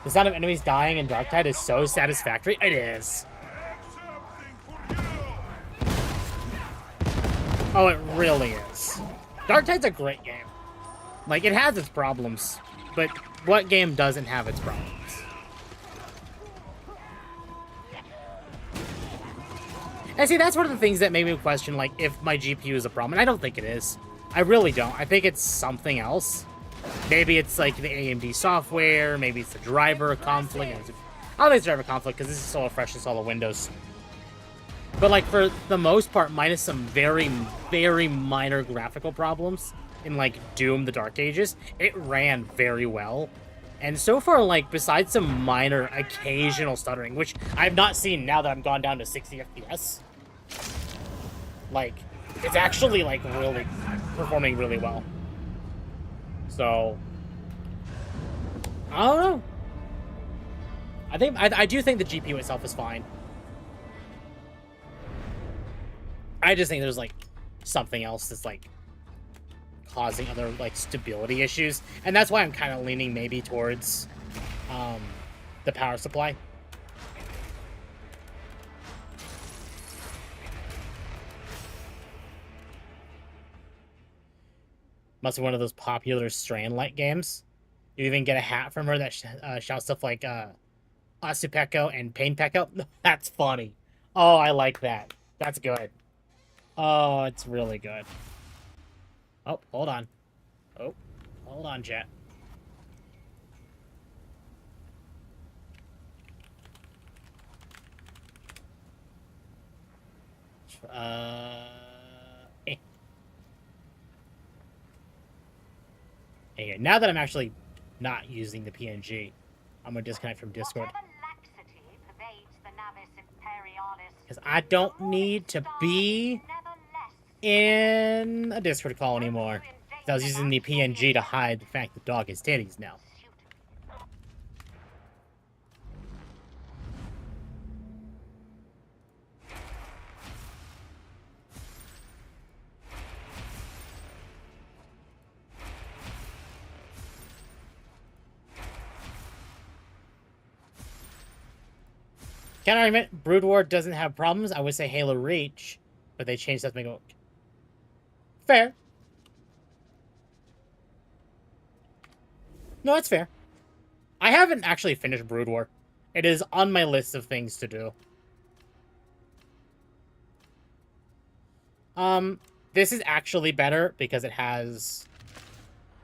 The sound of enemies dying in Darktide is so satisfactory. It is. Oh, it really is. Darktide's a great game. Like, it has its problems, but what game doesn't have its problems? And see, that's one of the things that made me question, like, if my GPU is a problem. And I don't think it is. I really don't. I think it's something else. Maybe it's, like, the AMD software. Maybe it's the driver conflict. I don't think it's driver conflict, because this is so fresh. It's all the Windows. But, like, for the most part, minus some very, very minor graphical problems in, like, Doom, the Dark Ages, it ran very well. And so far, like, besides some minor occasional stuttering, which I've not seen now that I've gone down to 60 FPS, like, it's actually, like, really performing really well. So, I don't know. I do think the GPU itself is fine. I just think there's, like, something else that's, like, causing other, like, stability issues. And that's why I'm kind of leaning maybe towards the power supply. Must be one of those popular Strand-like games. You even get a hat from her that shouts stuff like Asupeko and Painpeko. That's funny. Oh, I like that. That's good. Oh, it's really good. Oh, hold on. Oh, hold on, chat. Eh. Okay, now that I'm actually not using the PNG, I'm gonna disconnect from Discord. Because I don't need to be in a Discord call anymore. I was using the PNG to hide the fact the dog has titties now. Counter argument, Brood War doesn't have problems. I would say Halo Reach, but they changed stuff to make it work. Fair. No, that's fair. I haven't actually finished Brood War. It is on my list of things to do. This is actually better because it has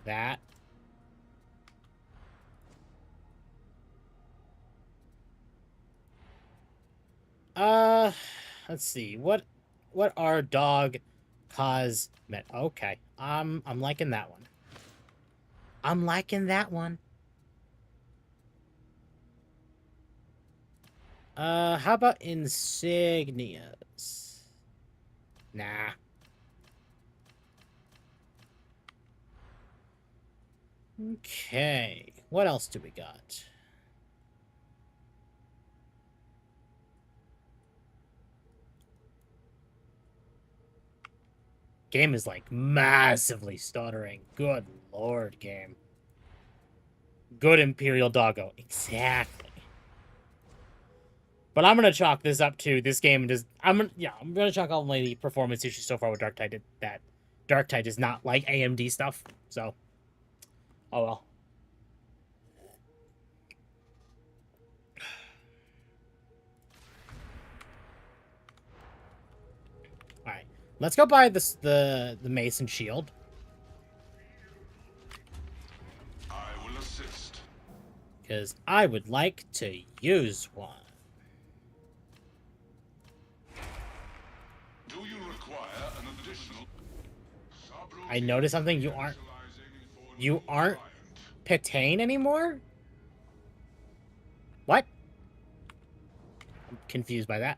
that. Let's see. What are dog cosmet? Okay. I'm liking that one. I'm liking that one. How about insignias? Nah. Okay, what else do we got? Game is like massively stuttering. Good lord, game. Good Imperial Doggo. Exactly. But I'm gonna chalk this up to this game. I'm gonna chalk only the performance issues so far with Darktide. That Darktide is not like AMD stuff. So, oh well. All right, let's go buy the mace and shield. I will assist. Because I would like to use one. Do you require an additional? I noticed something. You aren't Pitane anymore? What? I'm confused by that.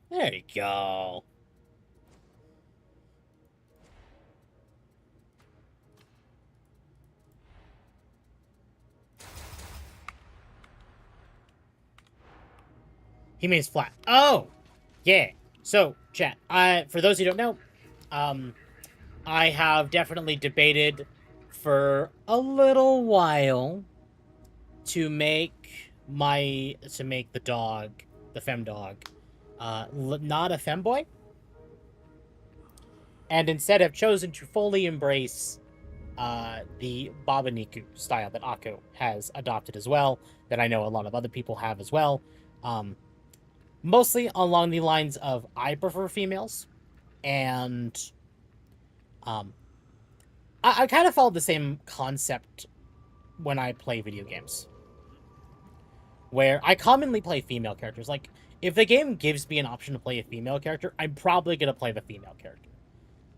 There you go. He means flat. Oh, yeah. So, chat. For those who don't know, I have definitely debated for a little while to make the dog, the fem dog, not a femboy, and instead have chosen to fully embrace the Babaniku style that Akko has adopted as well, that I know a lot of other people have as well. Mostly along the lines of I prefer females, and I kind of follow the same concept when I play video games, where I commonly play female characters. Like, if the game gives me an option to play a female character, I'm probably going to play the female character,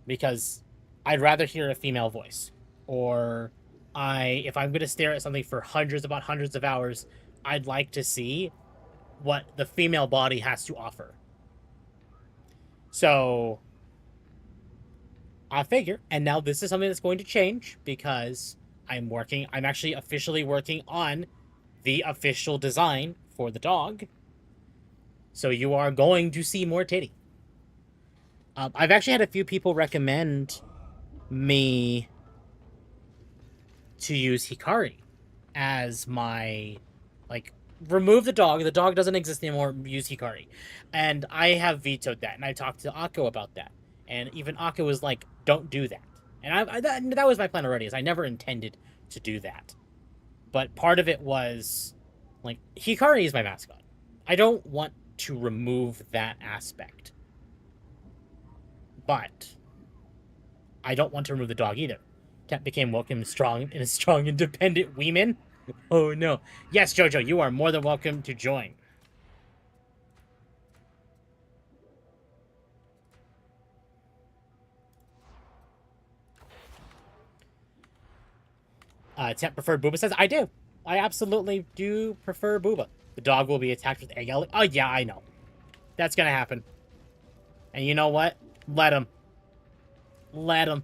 because I'd rather hear a female voice. Or if I'm going to stare at something for hundreds of hours, I'd like to see what the female body has to offer. So I figure, and now this is something that's going to change, because I'm actually officially working on the official design for the dog. So you are going to see more titty. I've actually had a few people recommend me to use Hikari as my, like, remove the dog. The dog doesn't exist anymore. Use Hikari. And I have vetoed that. And I talked to Akko about that. And even Akko was like, don't do that. And that was my plan already, is I never intended to do that. But part of it was, like, Hikari is my mascot. I don't want to remove that aspect. But I don't want to remove the dog either. Temp became welcome strong, independent women. Oh no. Yes, Jojo, you are more than welcome to join. Temp preferred Booba says, I do. I absolutely do prefer Booba. The dog will be attacked with egg yelling. Oh yeah, I know. That's gonna happen. And you know what? Let him. Let him.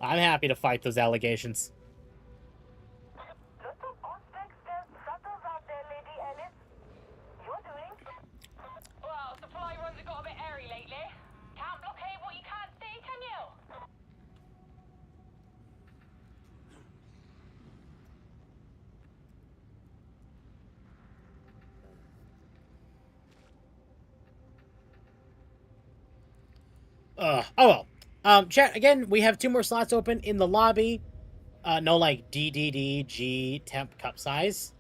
I'm happy to fight those allegations. Just some aspects there's subtles out there, Lady Ellis. You're doing. Well, supply runs have got a bit airy lately. Can't blockade what you can't see, can you? Oh well. Chat, again, we have 2 more slots open in the lobby. No, like, DDDG temp cup size.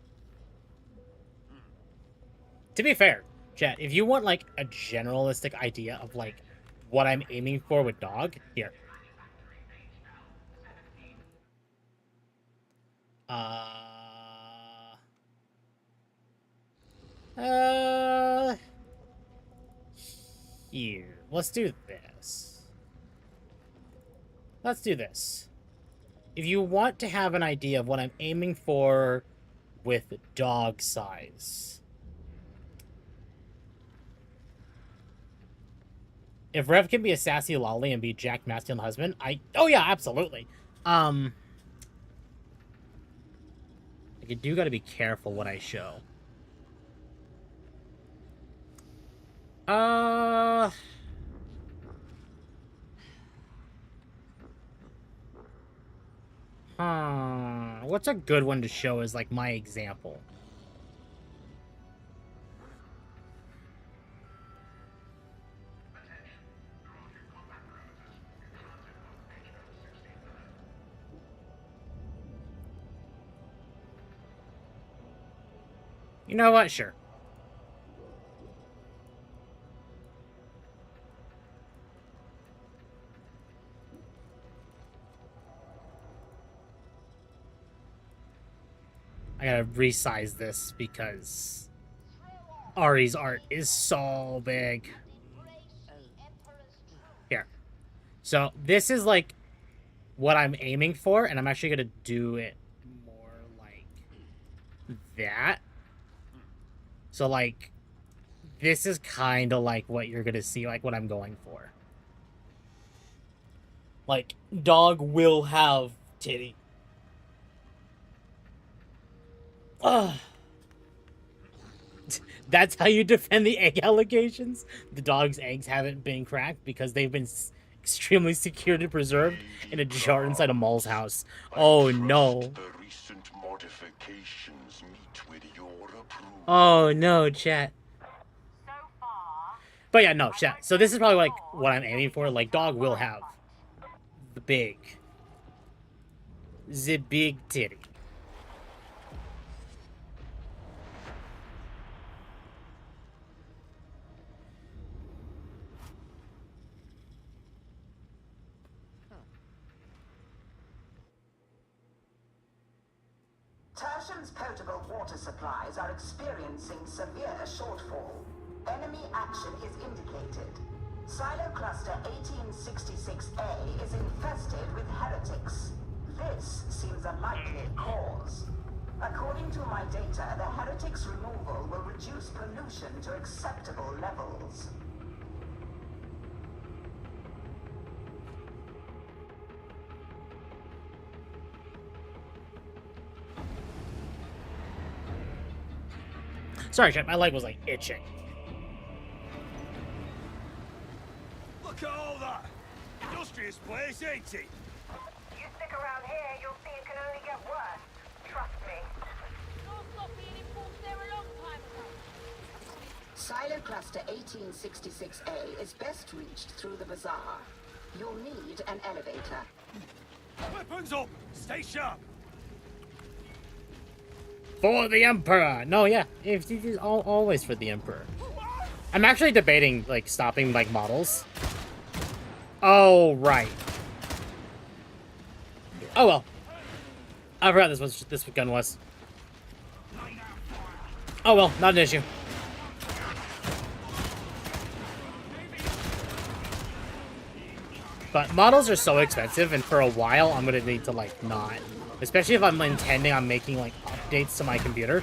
To be fair, chat, if you want, like, a generalistic idea of, like, what I'm aiming for with dog, here. Here. Let's do this. Let's do this. If you want to have an idea of what I'm aiming for with dog size, If Rev can be a sassy lolly and be Jack masculine husband, oh yeah, absolutely. Like, you do got to be careful what I show. What's a good one to show as like my example? You know what? Sure. I gotta resize this because Ari's art is so big. Here. So this is like what I'm aiming for, and I'm actually gonna do it more like that. So like this is kind of like what you're gonna see, like what I'm going for. Like, dog will have titty. Ugh. That's how you defend the egg allegations? The dog's eggs haven't been cracked because they've been extremely secured and preserved in a jar inside a mall's house. Oh no. The recent modifications meet with your approval. Oh no, chat. But yeah, no, chat. So this is probably like what I'm aiming for. Like, dog will have the big titty. Tertium's potable water supplies are experiencing severe shortfall. Enemy action is indicated. Silo Cluster 1866A is infested with heretics. This seems a likely cause. According to my data, the heretics' removal will reduce pollution to acceptable levels. Sorry, chat. My leg was like itching. Look at all that! Industrious place, ain't it? You stick around here, you'll see it can only get worse. Trust me. Silo Cluster 1866A is best reached through the bazaar. You'll need an elevator. Weapons up! Stay sharp! For the Emperor! No, yeah. It is always for the Emperor. I'm actually debating, like, stopping, like, models. Oh, right. Oh, well. I forgot this gun was. Oh, well. Not an issue. But models are so expensive, and for a while, I'm gonna need to, like, not. Especially if I'm intending on making, like, updates to my computer.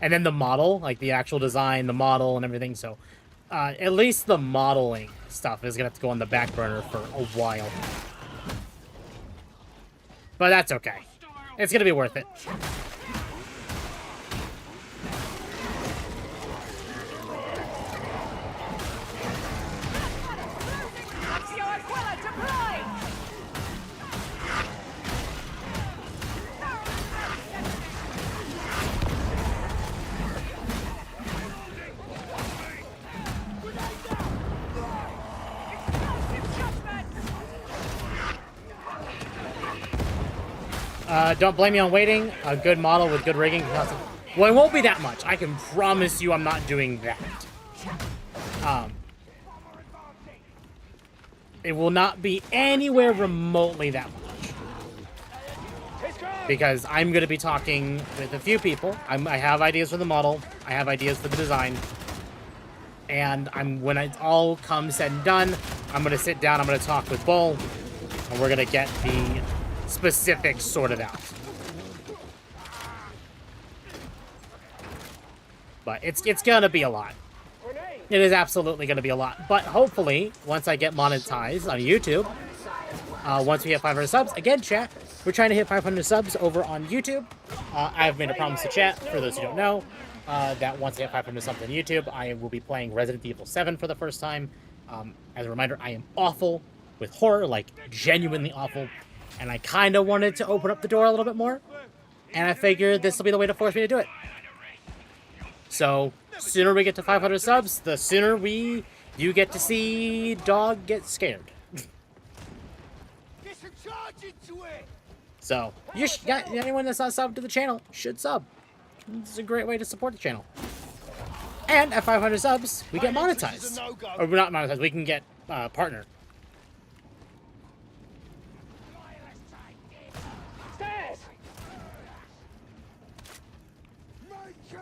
And then the model, like the actual design, the model and everything. So at least the modeling stuff is going to have to go on the back burner for a while. But that's okay. It's going to be worth it. Don't blame me on waiting. A good model with good rigging. Well, it won't be that much. I can promise you I'm not doing that. It will not be anywhere remotely that much. Because I'm going to be talking with a few people. I have ideas for the model. I have ideas for the design. And when it all comes said and done, I'm going to sit down, I'm going to talk with Bull, and we're going to get the specifics sorted out. But it's gonna be a lot. It is absolutely gonna be a lot. But hopefully, once I get monetized on YouTube, once we hit 500 subs, again, chat, we're trying to hit 500 subs over on YouTube. I've made a promise to chat, for those who don't know, that once I hit 500 subs on YouTube, I will be playing Resident Evil 7 for the first time. As a reminder, I am awful with horror, like genuinely awful, and I kind of wanted to open up the door a little bit more, and I figured this will be the way to force me to do it. So, sooner we get to 500 subs, the sooner you get to see Dog get scared. So, anyone that's not subbed to the channel should sub. This is a great way to support the channel. And at 500 subs, we get monetized. Or we're not monetized, we can get partner.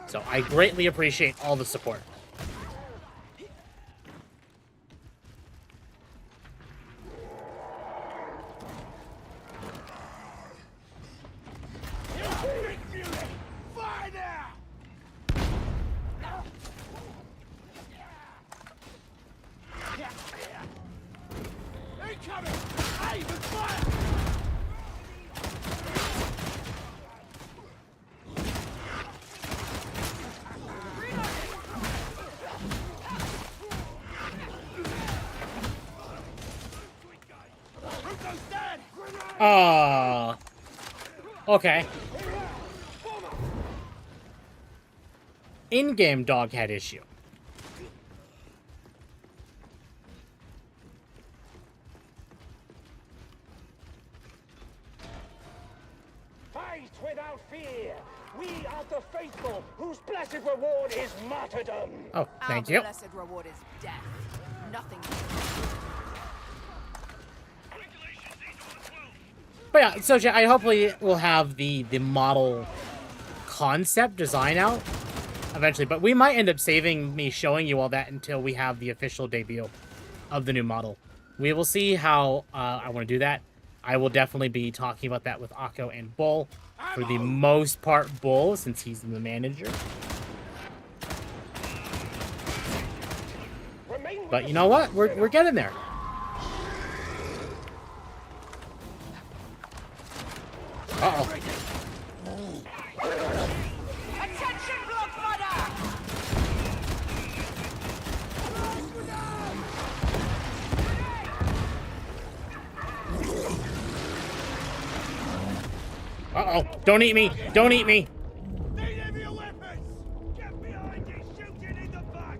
So I greatly appreciate all the support. Okay. In-game Dog had issue. Fight without fear. We are the faithful, whose blessed reward is martyrdom. Oh, thank you. Our blessed reward is death. Nothing. But yeah, so I hopefully will have the model concept design out eventually, but we might end up saving me showing you all that until we have the official debut of the new model. We will see how I want to do that. I will definitely be talking about that with Akko and Bull. For the most part, Bull, since he's the manager. But you know what? We're getting there. Uh-oh. Attention, Bloodfire! Uh-oh. Don't eat me. Don't eat me. Need heavier weapons! Get behind it, shooting in the back!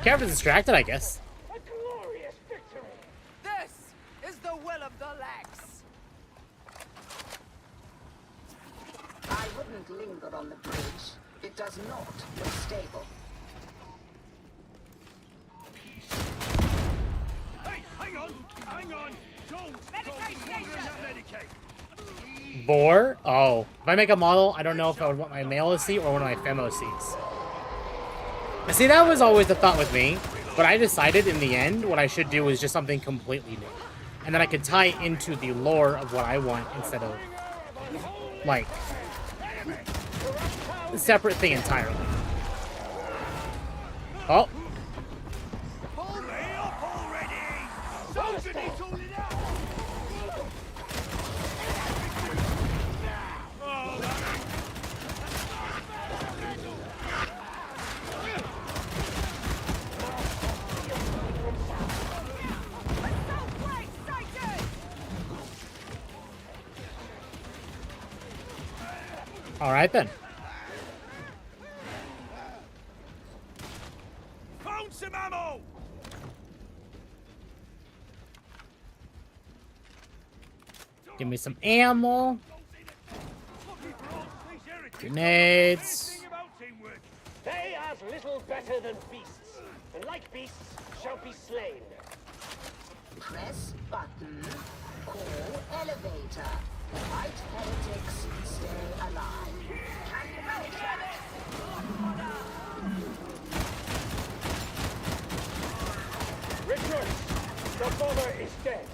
Captain's distracted, I guess. A glorious victory. This is the will of the Lex. I wouldn't linger on the bridge. It does not look stable. Hey, hang on! Hang on! Don't! Medicate station! Medicate! Boar? Oh. If I make a model, I don't know if I would want my male seat or one of my femo seats. See, that was always the thought with me, but I decided in the end what I should do is just something completely new. And then I could tie it into the lore of what I want instead of, like, a separate thing entirely. Oh. Pull me up already! Somebody told it out! All right, then. Found some ammo! Give me some ammo. Grenades. They are little better than beasts, and like beasts shall be slain. Press button. Call elevator. Fight heretics. Stay alive. Rejoice! The bomber is dead.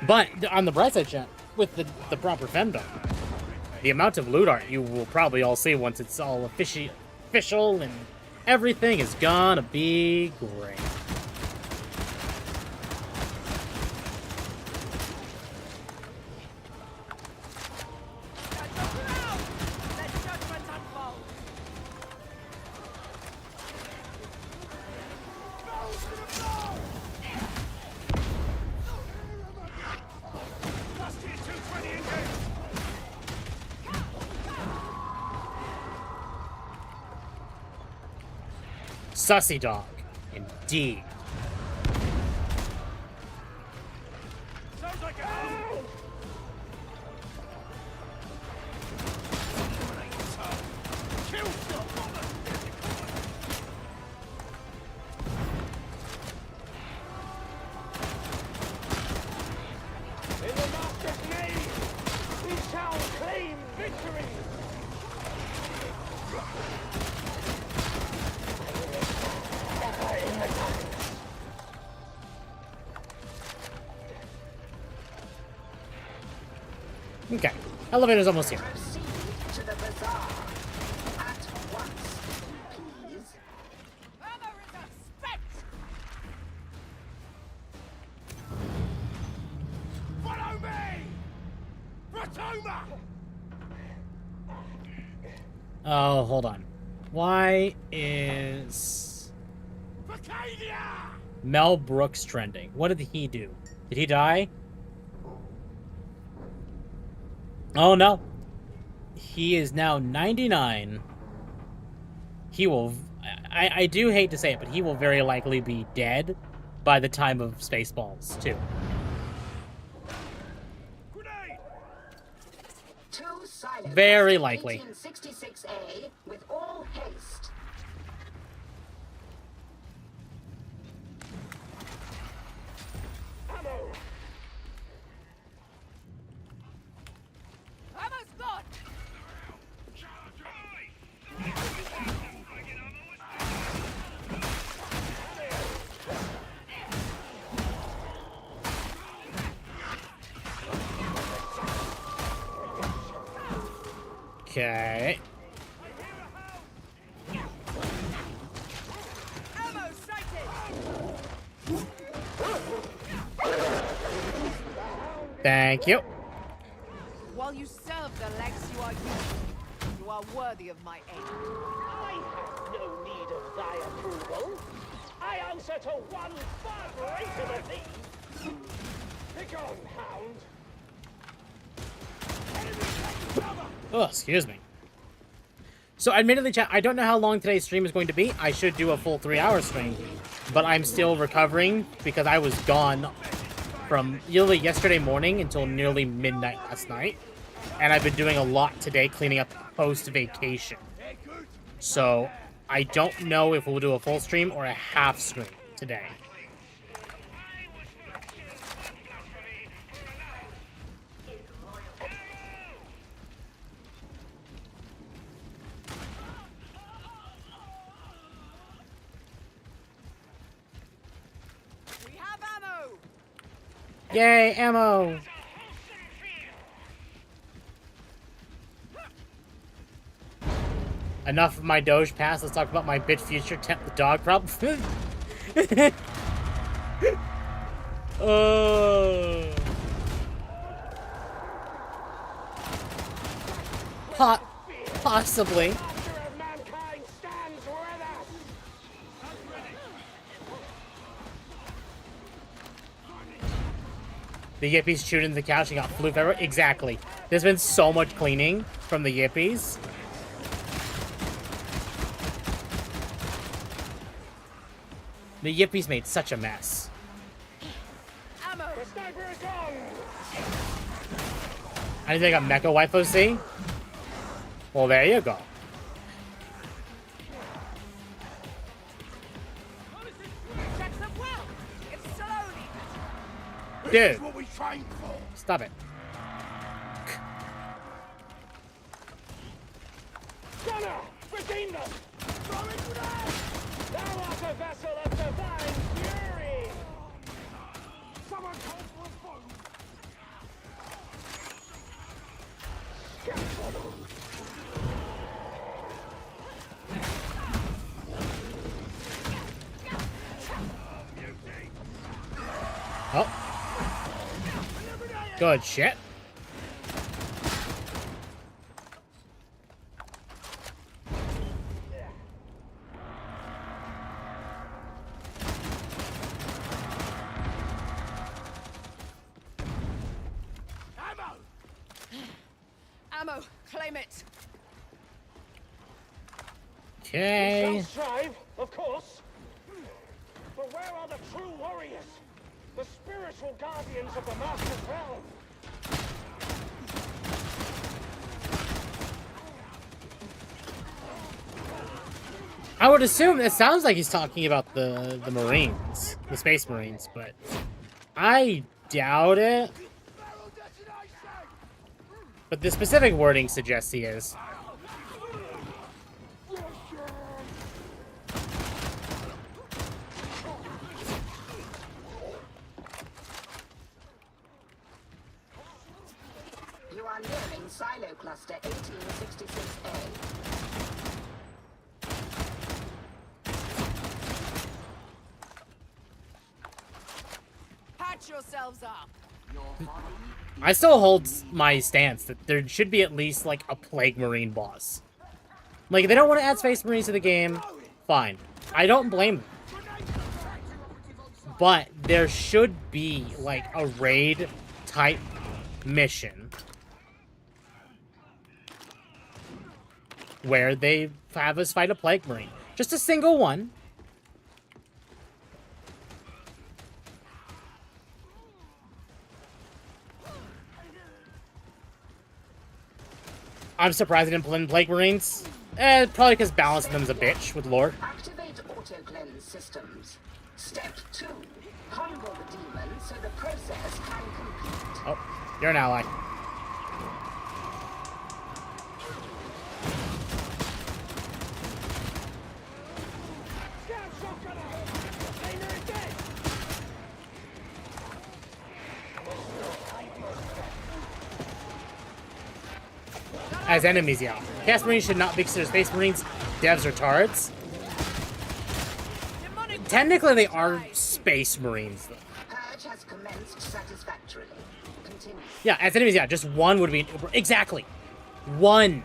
But on the bright side, chat, with the proper femdom, the amount of loot art you will probably all see once it's all official and everything is gonna be great. Let judgment unfold. Last year 220 engaged. Sussy dog, indeed. Sounds like a home. Kill shot. In the Master's name, we shall claim victory! Okay, elevator's almost here. Proceed to the bazaar. At once, please. Armor is a spec! Follow me! Ratoma! Oh, hold on. Why is Vacadia! Mel Brooks trending? What did he do? Did he die? Oh no. He is now 99. He will... I do hate to say it, but he will very likely be dead by the time of Spaceballs, too. Grenade! To Silo Very Cluster likely. 1866A with all haste. Ammo! Armor's gone! Okay. Ammo sighted! Thank you. While you serve the legs you are using, you are worthy of my aid. I have no need of thy approval. I answer to one far greater than thee. Begone, hound. Oh, excuse me. So, admittedly, chat, I don't know how long today's stream is going to be. I should do a full 3-hour stream. But I'm still recovering because I was gone from literally yesterday morning until nearly midnight last night. And I've been doing a lot today cleaning up post-vacation. So, I don't know if we'll do a full stream or a half stream today. We have ammo! Yay, ammo! Enough of my Doge pass. Let's talk about my bitch future temp the dog problem. Oh. Possibly. Master of mankind stands with us. The Yippies chewed into the couch and got flu fever. Exactly. There's been so much cleaning from the Yippies. The Yippies made such a mess. Ammo! The sniper is gone. I think I got Mecha Waifu C. Well, there you go. Checks them well! It's slowly This Dude. is what we trained for. Stop it. Gunner, redeem them. Throw it down. Thou art a vessel of divine fury. Someone call for a boat. Oh. Good shit. Ammo, claim it. Okay. Strive, of course. But where are the true warriors? The spiritual guardians of the Master's realm? I would assume it sounds like he's talking about the Marines, the Space Marines, but I doubt it. But the specific wording suggests he is. You are nearing Silo Cluster 1866A. Patch yourselves up. I still hold my stance that there should be at least, like, a Plague Marine boss. Like, if they don't want to add Space Marines to the game, fine. I don't blame them. But there should be, like, a raid-type mission where they have us fight a Plague Marine. Just a single one. I'm surprised they didn't put in Plague Marines. Probably because balancing them's a bitch with lore. Activate auto-cleanse systems. Step 2. Humble the demon so the process can complete. Oh, you're an ally. As enemies, yeah. Chaos Marines should not be considered Space Marines. Devs are tards. Technically, they are Space Marines, though. Purge has commenced satisfactorily. Continue. Yeah, as enemies, yeah, just one would be an Uber. Exactly. One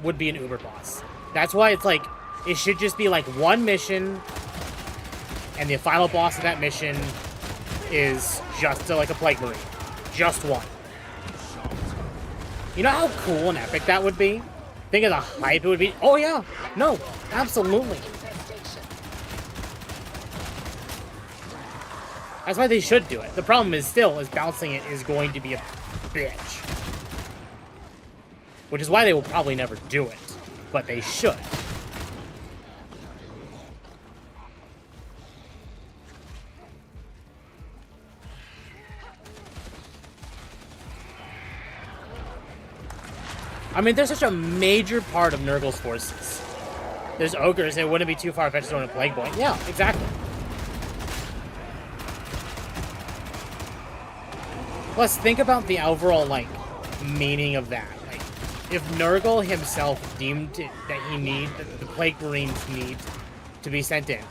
would be an Uber boss. That's why it's like, it should just be like one mission, and the final boss of that mission is just like a Plague Marine. Just one. You know how cool and epic that would be? Think of the hype it would be. Oh yeah, no, absolutely. That's why they should do it. The problem is balancing it is going to be a bitch. Which is why they will probably never do it. But they should. I mean, there's such a major part of Nurgle's forces. There's ogres, it wouldn't be too far-fetched to throw in a Plague Boy. Yeah, exactly. Plus, think about the overall, like, meaning of that. Like, if Nurgle himself deemed it, that the Plague Marines need to be sent in,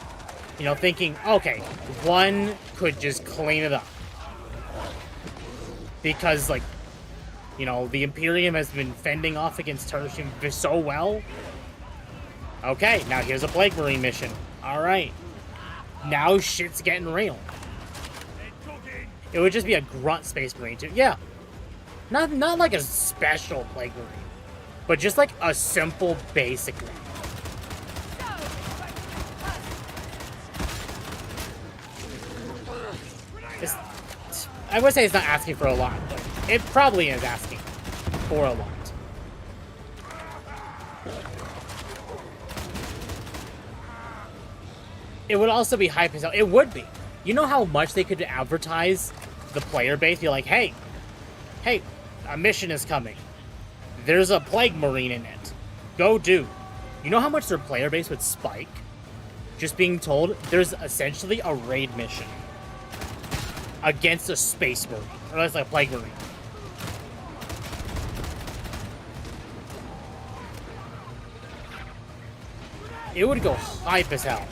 you know, thinking, okay, one could just clean it up. Because, like, you know, the Imperium has been fending off against Tertium so well. Okay, now here's a Plague Marine mission. Alright. Now shit's getting real. It would just be a grunt Space Marine too. Yeah. Not like a special Plague Marine. But just like a simple basic one. I would say it's not asking for a lot, but it probably is asking for a lot. It would also be hype as hell. It would be. You know how much they could advertise the player base? Be like, hey, a mission is coming. There's a Plague Marine in it. Go do. You know how much their player base would spike? Just being told there's essentially a raid mission against a Space Marine. Or that's like a Plague Marine. It would go hype as hell.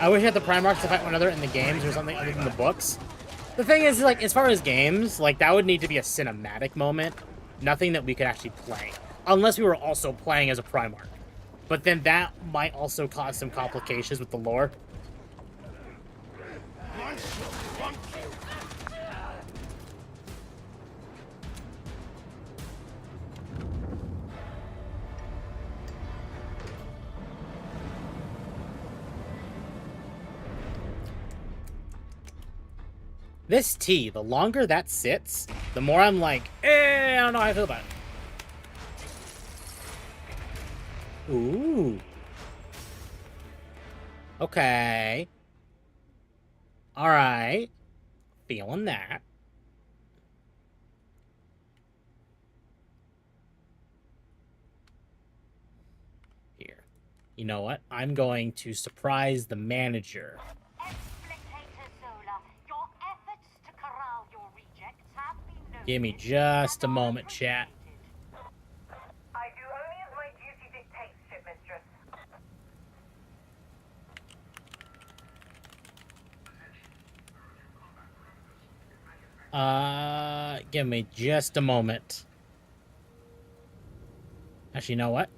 I wish I had the Primarchs to fight one another in the games or something other than the books. The thing is, like, as far as games, like, that would need to be a cinematic moment. Nothing that we could actually play. Unless we were also playing as a Primarch. But then that might also cause some complications with the lore. This tea, the longer that sits, the more I'm like, I don't know how I feel about it. Ooh. Okay. Alright. Feeling that. Here. You know what? I'm going to surprise the manager. Give me just a moment, chat. I do only as my duty dictates, shipmistress. Give me just a moment. Actually, you know what?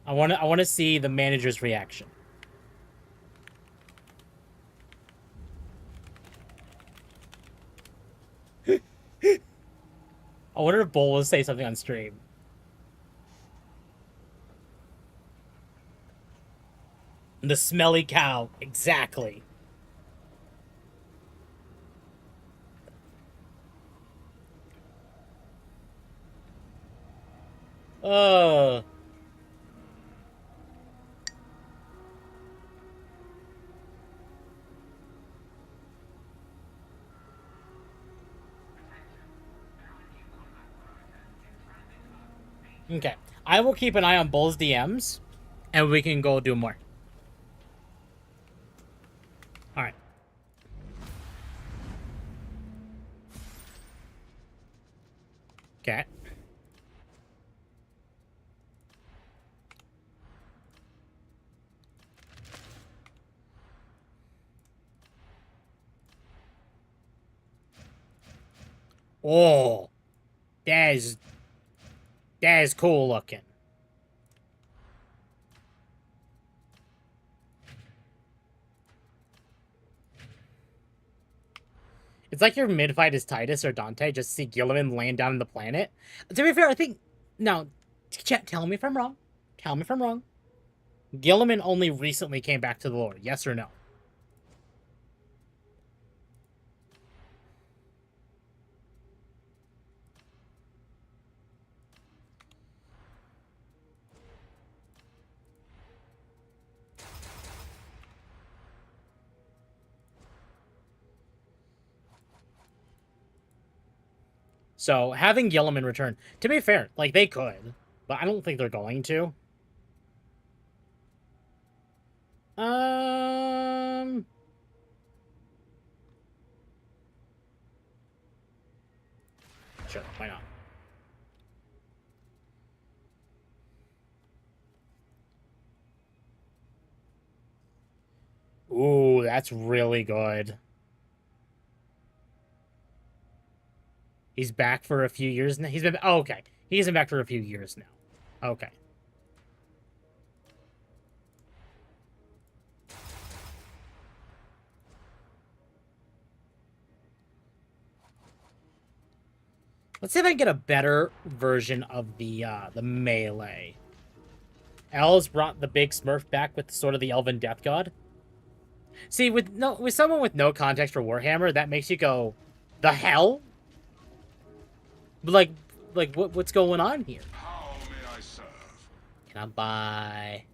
I want to see the manager's reaction. I wonder if Bull will say something on stream. The smelly cow, exactly. Oh. Okay. I will keep an eye on Bull's DMs, and we can go do more. Alright. Okay. Oh. That is cool looking. It's like your mid-fight is Titus or Dante, just see Gilliman laying down on the planet. To be fair, I think... No, chat, tell me if I'm wrong. Tell me if I'm wrong. Gilliman only recently came back to the lore, yes or no? So, having Gilliman return, to be fair, like, they could, but I don't think they're going to. Sure, why not? Ooh, that's really good. He's back for a few years now. He's been... Oh, okay. He's been back for a few years now. Okay. Let's see if I can get a better version of the melee. Els brought the big Smurf back with sort of the Elven Death God. See, with someone with no context for Warhammer, that makes you go, the hell? Like what's going on here? How may I serve? Can I buy?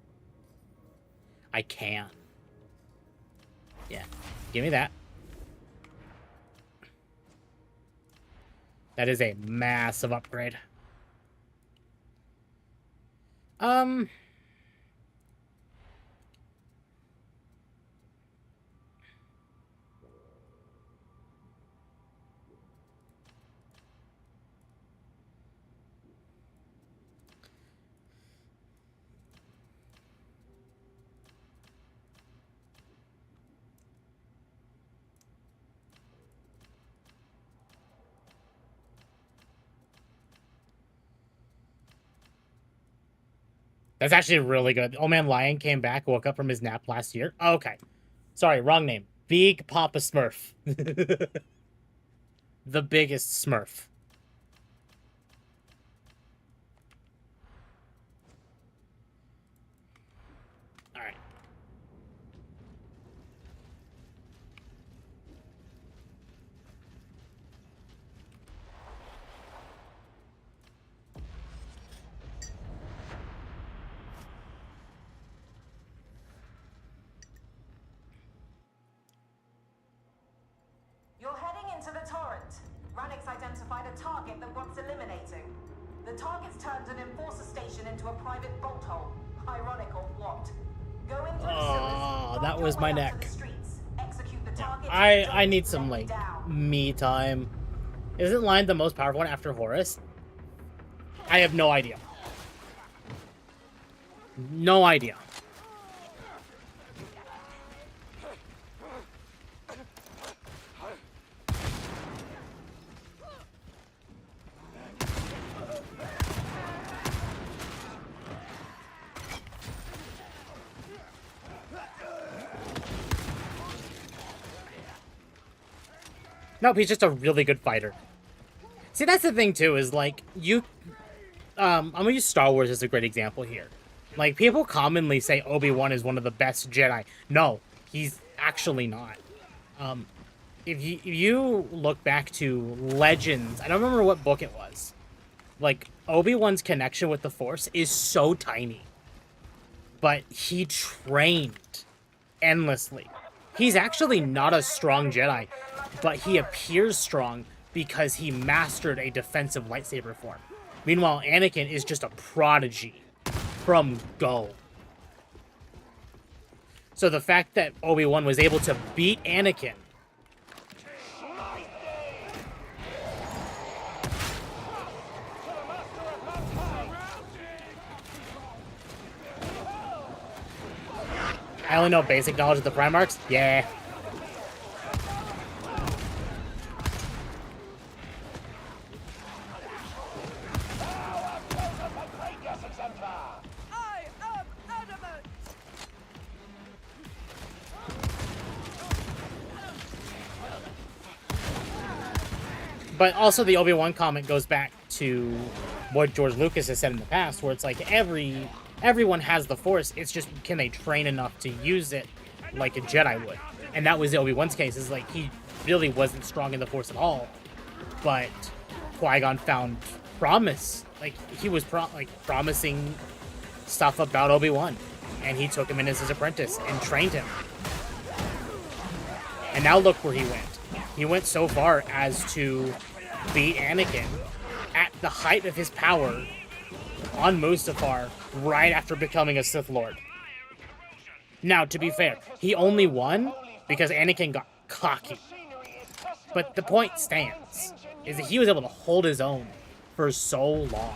I can. Yeah, give me that. That is a massive upgrade. That's actually really good. Old Man Lion came back, woke up from his nap last year. Oh, okay. Sorry, wrong name. Big Papa Smurf. The biggest Smurf. Alright. You're heading into the torrent. Rannick's identified a target that wants eliminating. The target's turned an enforcer station into a private bolt hole. Ironic or what? Go in through the Oh, sewers, that find your was my way out to neck. the streets, execute the target, I don't need some, let like, down. me time. Isn't Lion the most powerful one after Horus? I have no idea. No idea. Nope, he's just a really good fighter. See, that's the thing, too, is, like, you... I'm gonna use Star Wars as a great example here. Like, people commonly say Obi-Wan is one of the best Jedi. No, he's actually not. If you look back to Legends, I don't remember what book it was. Like, Obi-Wan's connection with the Force is so tiny. But he trained endlessly. He's actually not a strong Jedi, but he appears strong because he mastered a defensive lightsaber form. Meanwhile, Anakin is just a prodigy from go. So the fact that Obi-Wan was able to beat Anakin I only know basic knowledge of the Primarchs? Yeah. I am adamant! But also the Obi-Wan comment goes back to what George Lucas has said in the past, where it's like everyone has the Force, it's just can they train enough to use it like a Jedi would. And that was Obi-Wan's case, is like he really wasn't strong in the Force at all. But Qui-Gon found promise. Like he was promising stuff about Obi-Wan. And he took him in as his apprentice and trained him. And now look where he went. He went so far as to beat Anakin at the height of his power on Mustafar right after becoming a Sith Lord. Now, to be fair, he only won because Anakin got cocky. But the point stands, is that he was able to hold his own for so long.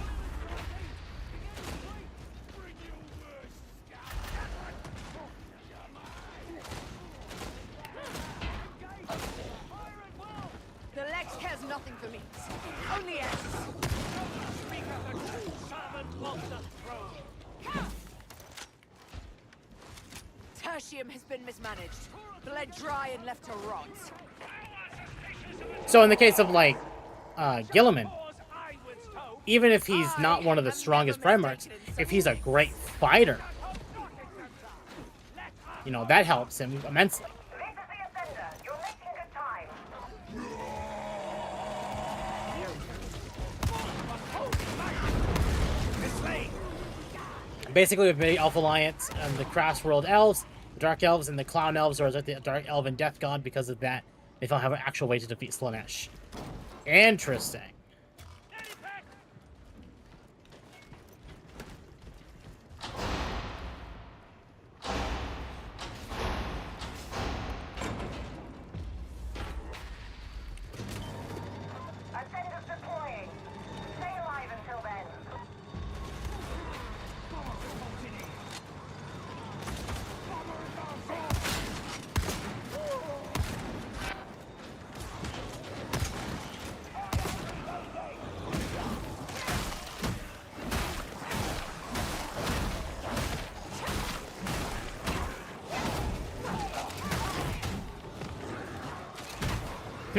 The Lex cares nothing for me. Only us. Tertium has been mismanaged. Bled dry and left to rot. So in the case of, like, Gilliman, even if he's not one of the strongest Primarchs, if he's a great fighter, you know, that helps him immensely. This is the offender. You're making good time. Basically, with the Elf Alliance and the Crass World Elves, the Dark Elves, and the Clown Elves are like the Dark Elven Death God. Because of that, they don't have an actual way to defeat Slaanesh. Interesting. Ascenders deploying. Stay alive until then.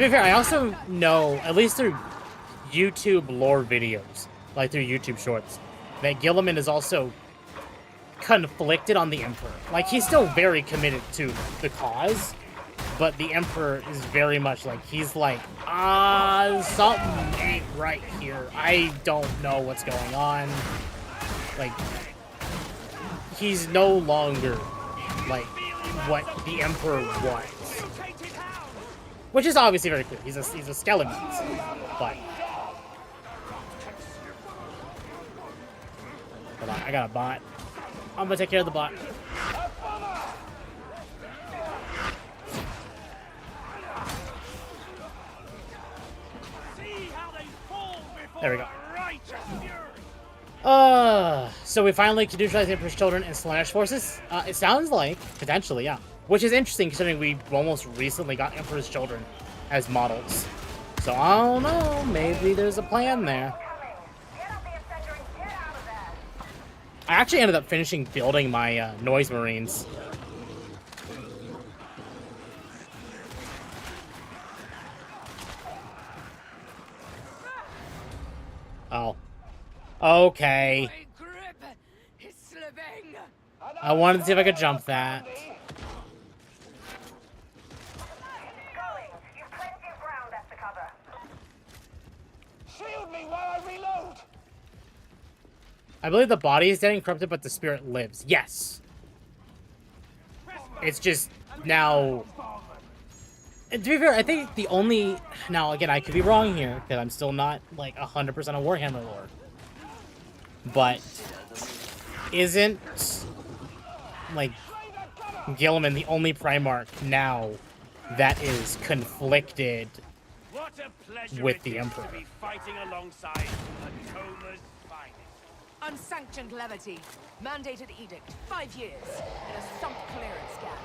be fair, I also know, at least through YouTube lore videos, like through YouTube shorts, that Gilliman is also conflicted on the Emperor. Like, he's still very committed to the cause, but the Emperor is very much like, he's like, something ain't right here. I don't know what's going on. Like, he's no longer, like, what the Emperor was. Which is obviously very clear. He's a skeleton. But... hold on, I got a bot. I'm gonna take care of the bot. There we go. So we finally can neutralize the Emperor's children and Slaanesh forces? It sounds like, potentially, yeah. Which is interesting considering we almost recently got Emperor's children as models. So I don't know, maybe there's a plan there. I actually ended up finishing building my Noise Marines. Oh. Okay. I wanted to see if I could jump that. Shield me while I reload. I believe the body is dead and corrupted, but the spirit lives. Yes. It's just now... And to be fair, I think the only... Now, again, I could be wrong here, because I'm still not, like, 100% of Warhammer lore. But... isn't... like... Gilliman the only Primarch now that is conflicted with the Emperor? To be fighting alongside Atoma's finest. Unsanctioned levity. Mandated edict. 5 years. In a sump clearance gap.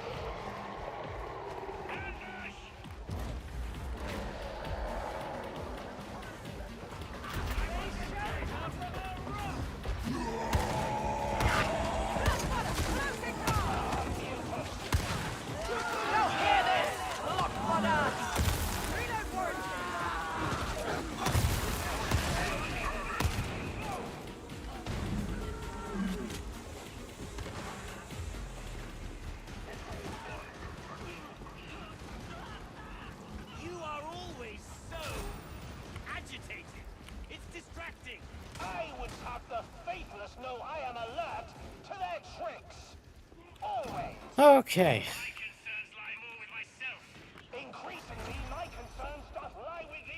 Okay.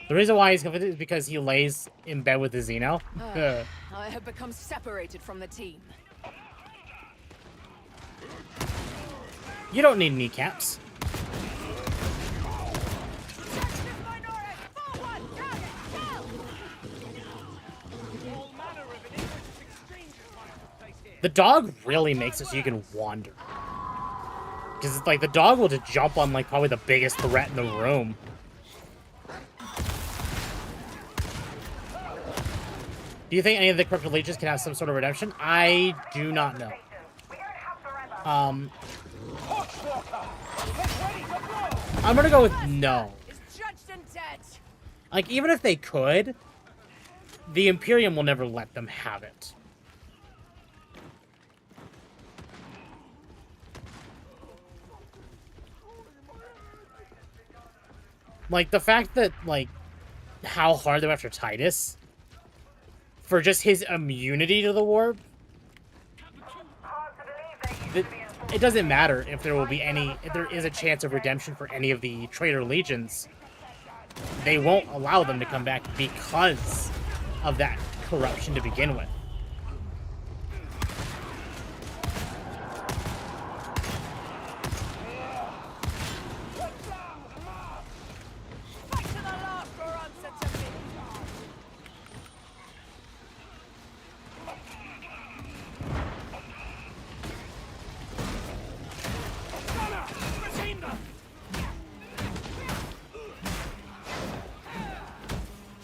The reason why he's conflicted is because he lays in bed with the Xeno. I have become separated from the team. You don't need kneecaps. The dog really makes it so you can wander. Because it's like the dog will just jump on like probably the biggest threat in the room. Do you think any of the corrupted legions can have some sort of redemption? I do not know. I'm gonna go with no. Like, even if they could, the Imperium will never let them have it. Like, the fact that, like, how hard they went after Titus, for just his immunity to the warp, it doesn't matter if there will be any, if there is a chance of redemption for any of the traitor legions. They won't allow them to come back because of that corruption to begin with.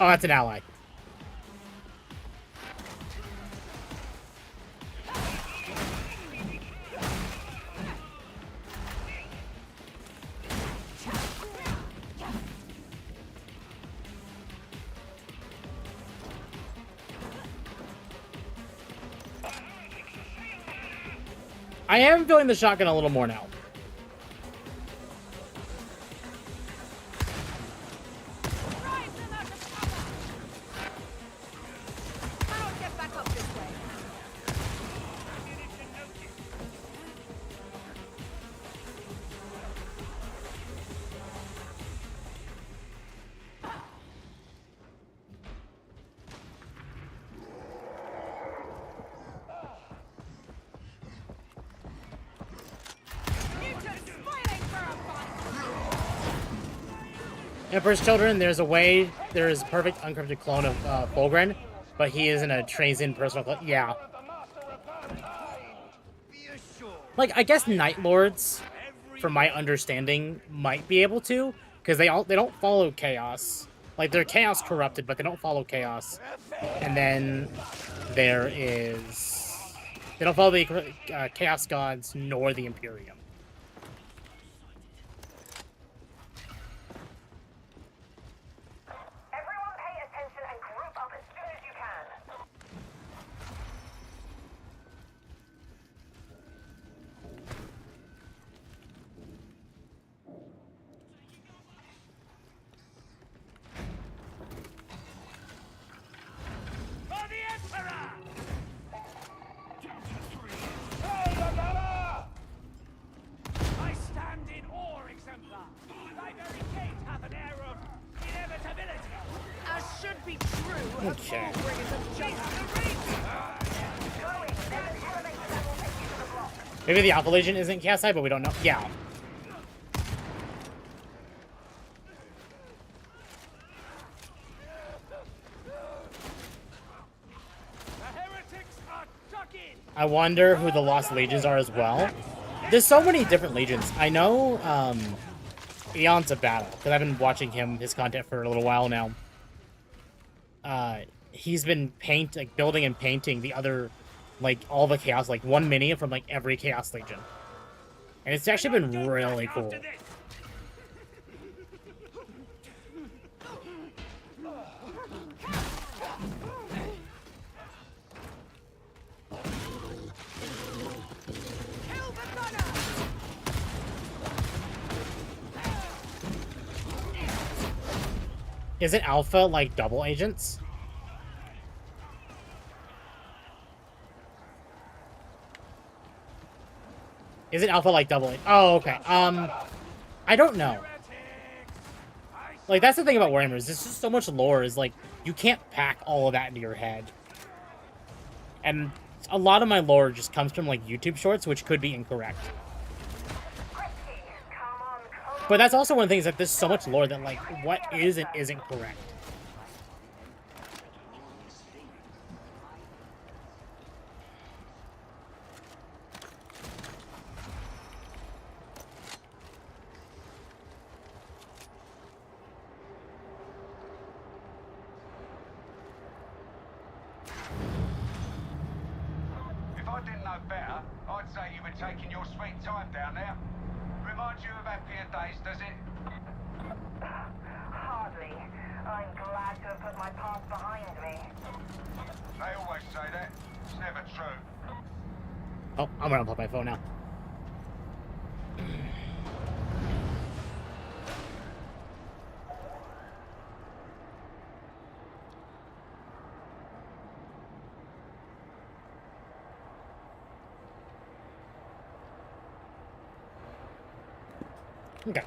Oh, that's an ally. I am feeling the shotgun a little more now. Drive them out of cover! Cannot get back up this way. Mutants spoiling for a fight! Emperor's Children, there's a way, there is a perfect uncrypted clone of Fulgren, but he isn't a trains-in personal clone. Yeah. Like, I guess Night Lords, from my understanding, might be able to, because they don't follow Chaos. Like, they're Chaos corrupted, but they don't follow Chaos. And then there is... They don't follow the Chaos Gods nor the Imperium. Everyone pay attention and group up as soon as you can. For the Emperor! I stand in awe, Exemplar. Thy very gate hath an air of inevitability. As should be true of Okay. all bringers of justice. Maybe the Alpha Legion isn't Chaos side, but we don't know. Yeah. The heretics are dug in. I wonder who the Lost Legions are as well. There's so many different legions. I know Eon's a Battle, because I've been watching his content for a little while now. He's been building and painting the other, like, all the Chaos, like, one mini from, like, every Chaos Legion. And it's actually been really cool. Kill the gunner! Isn't Alpha, like, double agents? Isn't Alpha, like, double... Oh, okay. I don't know. Like, that's the thing about Warhammer, is there's just so much lore, is, like, you can't pack all of that into your head. And a lot of my lore just comes from, like, YouTube shorts, which could be incorrect. But that's also one of the things, that there's so much lore that, like, what is and isn't correct. If I didn't know better, I'd say you were taking your sweet time down there. Reminds you of happier days, does it? Hardly. I'm glad to have put my past behind me. They always say that. It's never true. Oh, I'm gonna unplug my phone now. Okay.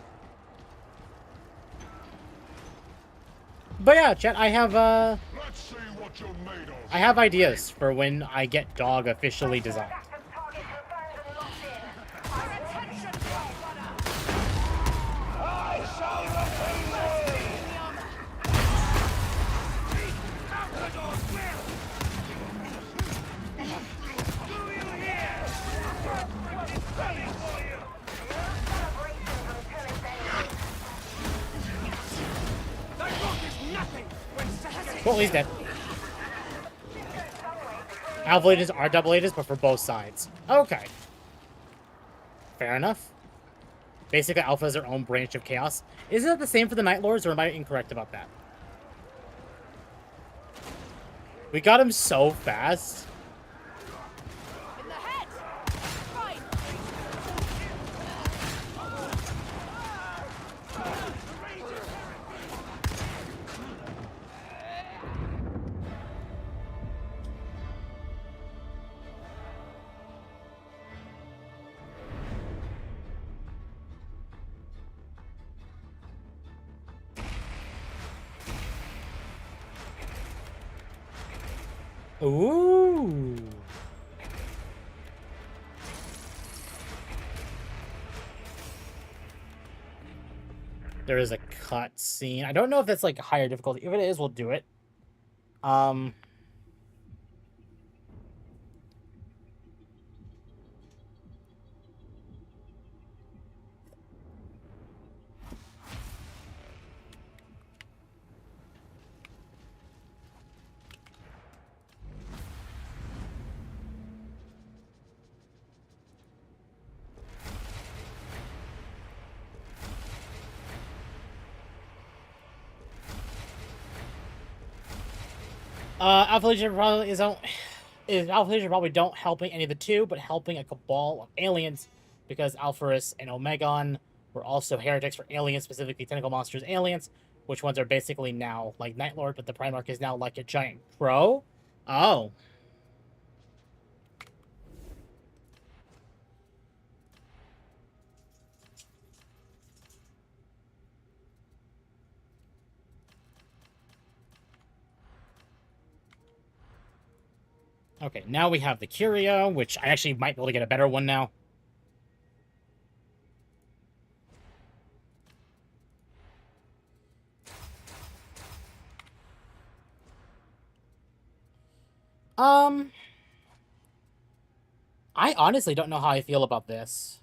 But yeah, chat, I have Let's see what you're made of. I have ideas for when I get dog officially designed. Active target confirmed and locked in. Our attention, gunner! I shall repay thee! Out the door, Will! Do you hear? What is coming for you? Celebrations until it's ended. Thy work is nothing when set against Well, he's dead. Alpha Legions are double agents, but for both sides. Okay. Fair enough. Basically, Alpha is their own branch of Chaos. Isn't it the same for the Night Lords, or am I incorrect about that? We got him so fast. In the head! Right! Ooh. There is a cutscene. I don't know if that's like higher difficulty. If it is, we'll do it. Alpha Legion probably Alpha Legion probably don't helping any of the two, but helping a cabal of aliens, because Alpharus and Omegon were also heretics for aliens, specifically tentacle monsters aliens, which ones are basically now like Night Lord, but the Primarch is now like a giant crow. Oh. Okay, now we have the Curio, which I actually might be able to get a better one now. I honestly don't know how I feel about this.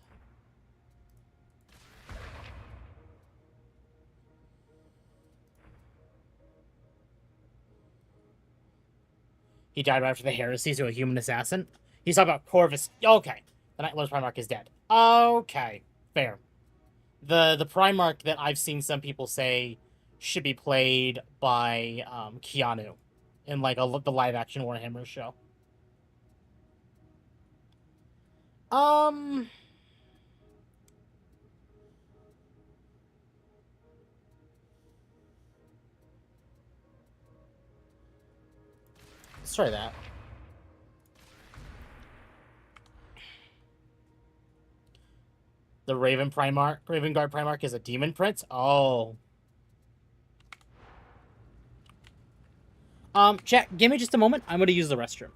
He died right after the heresy to a human assassin. He's talking about Corvus. Okay. The Night Lord's Primarch is dead. Okay. Fair. The Primarch that I've seen some people say should be played by Keanu in like the live action Warhammer show. Let's try that. The Raven Guard Primarch is a demon prince? Oh. Chat, give me just a moment. I'm gonna use the restroom.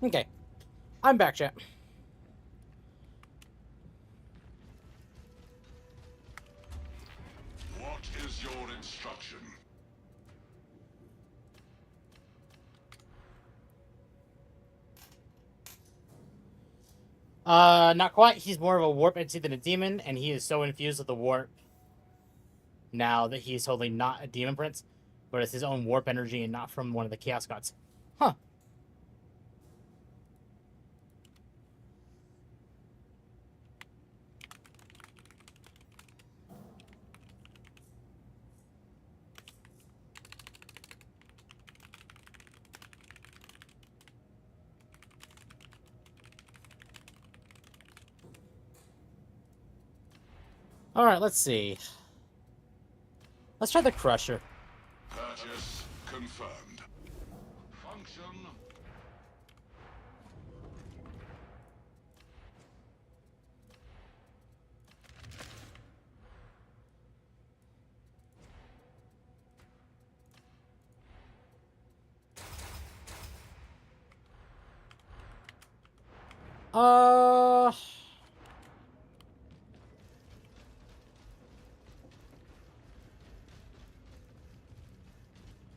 Okay. I'm back, chat. What is your instruction? Not quite. He's more of a warp entity than a demon, and he is so infused with the warp now that he's totally not a demon prince, but it's his own warp energy and not from one of the chaos gods. Huh. Alright, let's see. Let's try the Crusher. Purchase confirmed. Function. Uh...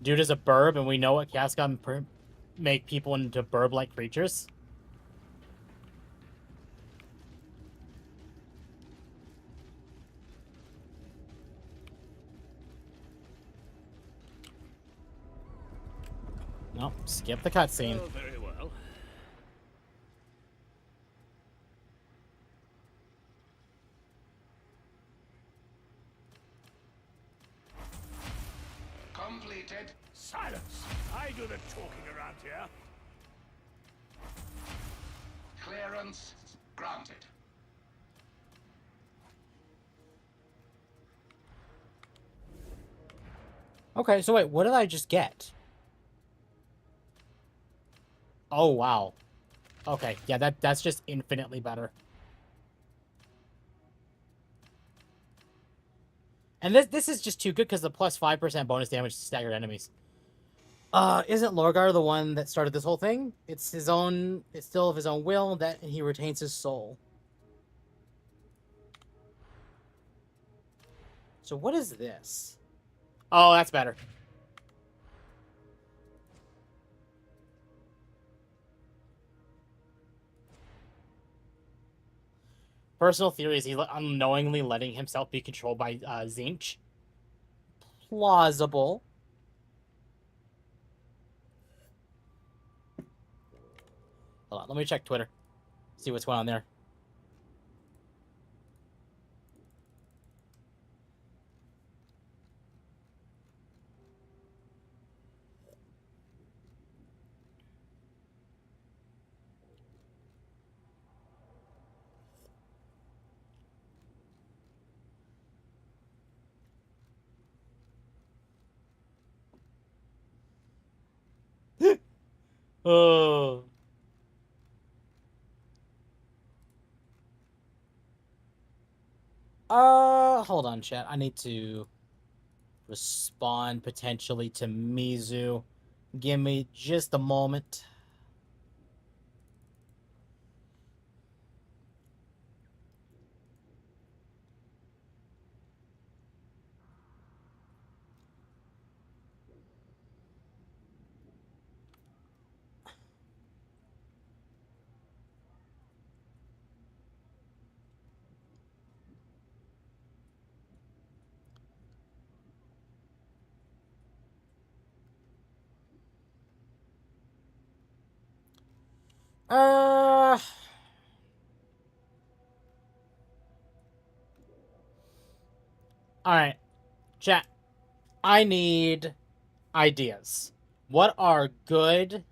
Dude is a burb, and we know what Cascon make people into burb-like creatures. Nope, skip the cutscene. Oh, very well. Completed. Silence! I do the talking around here. Clearance granted. Okay, so wait, what did I just get? Oh, wow. Okay, yeah, that's just infinitely better. And this is just too good because the plus 5% bonus damage to staggered enemies. Isn't Lorgar the one that started this whole thing? It's his own, it's still of his own will that he retains his soul. So what is this? Oh, that's better. Personal theory is he unknowingly letting himself be controlled by Zinch. Plausible. Hold on, let me check Twitter. See what's going on there. Oh. Hold on, chat. I need to respond potentially to Mizu. Give me just a moment. All right, chat. I need ideas. What are good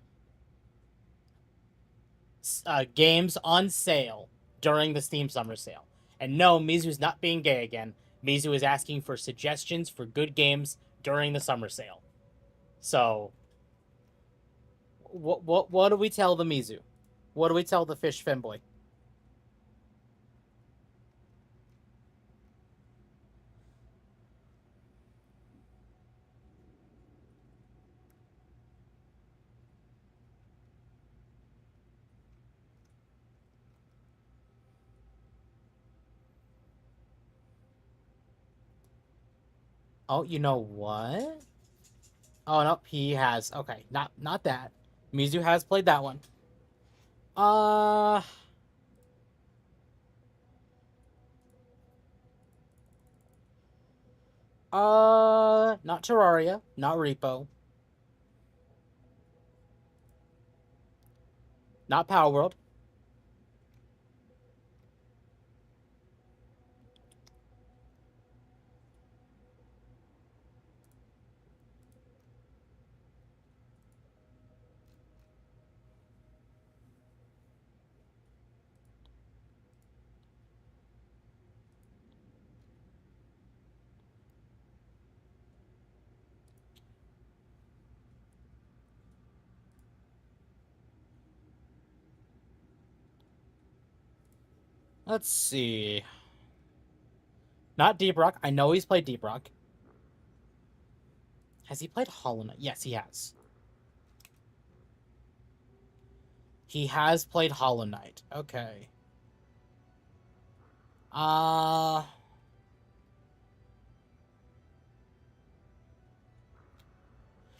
games on sale during the Steam Summer Sale? And no, Mizu's not being gay again. Mizu is asking for suggestions for good games during the summer sale. So, what do we tell the Mizu? What do we tell the fish femboy? Oh, you know what? Oh no, he has. Okay, not that. Mizu has played that one. Not Terraria, not Repo, not Power World. Let's see. Not Deep Rock. I know he's played Deep Rock. Has he played Hollow Knight? Yes, he has. He has played Hollow Knight. Okay.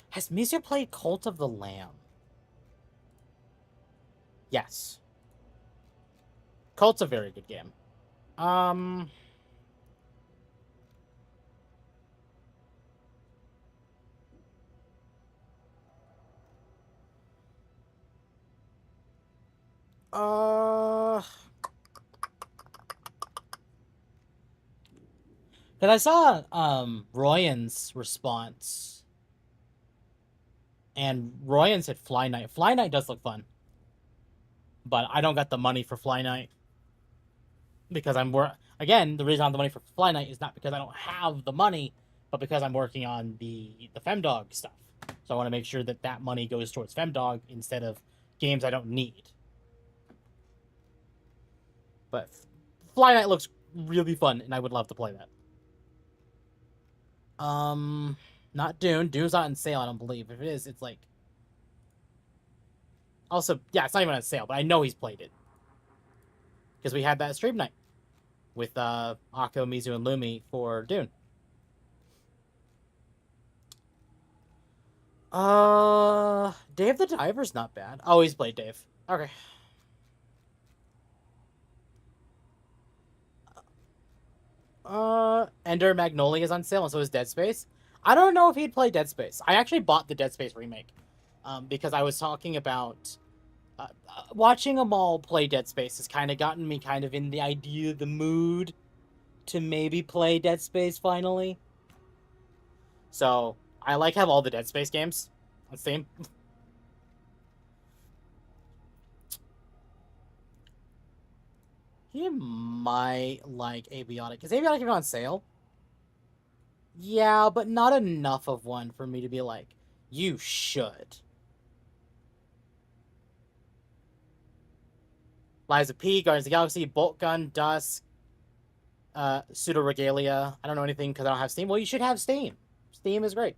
Has Mizu played Cult of the Lamb? Yes. Cult's a very good game. Because I saw Royan's response, and Royan said Fly Night. Fly Night does look fun, but I don't got the money for Fly Night because again, the reason I have the money for Fly Night is not because I don't have the money, but because I'm working on the Femdog stuff. So I want to make sure that that money goes towards Femdog instead of games I don't need. But Fly Night looks really fun, and I would love to play that. Not Dune. Dune's not on sale, I don't believe. If it is, it's like... Also, yeah, it's not even on sale, but I know he's played it. Because we had that stream night with Akko, Mizu, and Lumi for Dune. Dave the Diver's not bad. Oh, he's played Dave. Okay. Ender Magnolia is on sale, and so is Dead Space. I don't know if he'd play Dead Space. I actually bought the Dead Space remake, because I was talking about watching them all play Dead Space has kind of gotten me kind of in the idea, the mood to maybe play Dead Space finally. So I have all the Dead Space games on Steam. He might like Abiotic. Is Abiotic even on sale? Yeah, but not enough of one for me to be like, you should. Lies of P, Guardians of the Galaxy, Bolt Gun, Dusk, Pseudo Regalia. I don't know anything because I don't have Steam. Well, you should have Steam. Steam is great.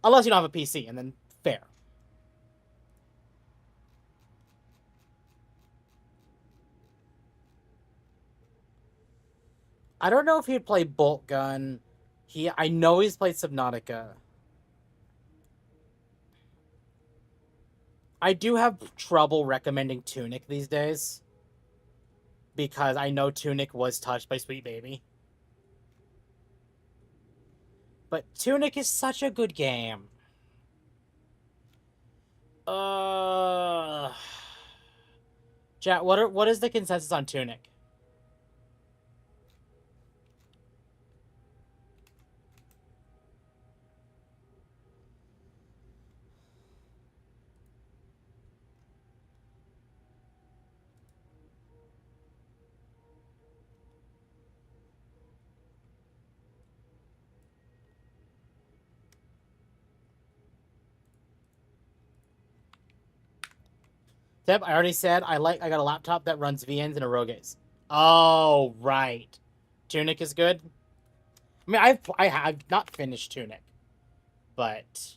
Unless you don't have a PC, and then fair. I don't know if he'd play Bolt Gun. I know he's played Subnautica. I do have trouble recommending Tunic these days. Because I know Tunic was touched by Sweet Baby. But Tunic is such a good game. Chat, what is the consensus on Tunic? Deb, I already said I got a laptop that runs VNs and Eroges. Oh, right. Tunic is good. I mean, I have not finished Tunic, but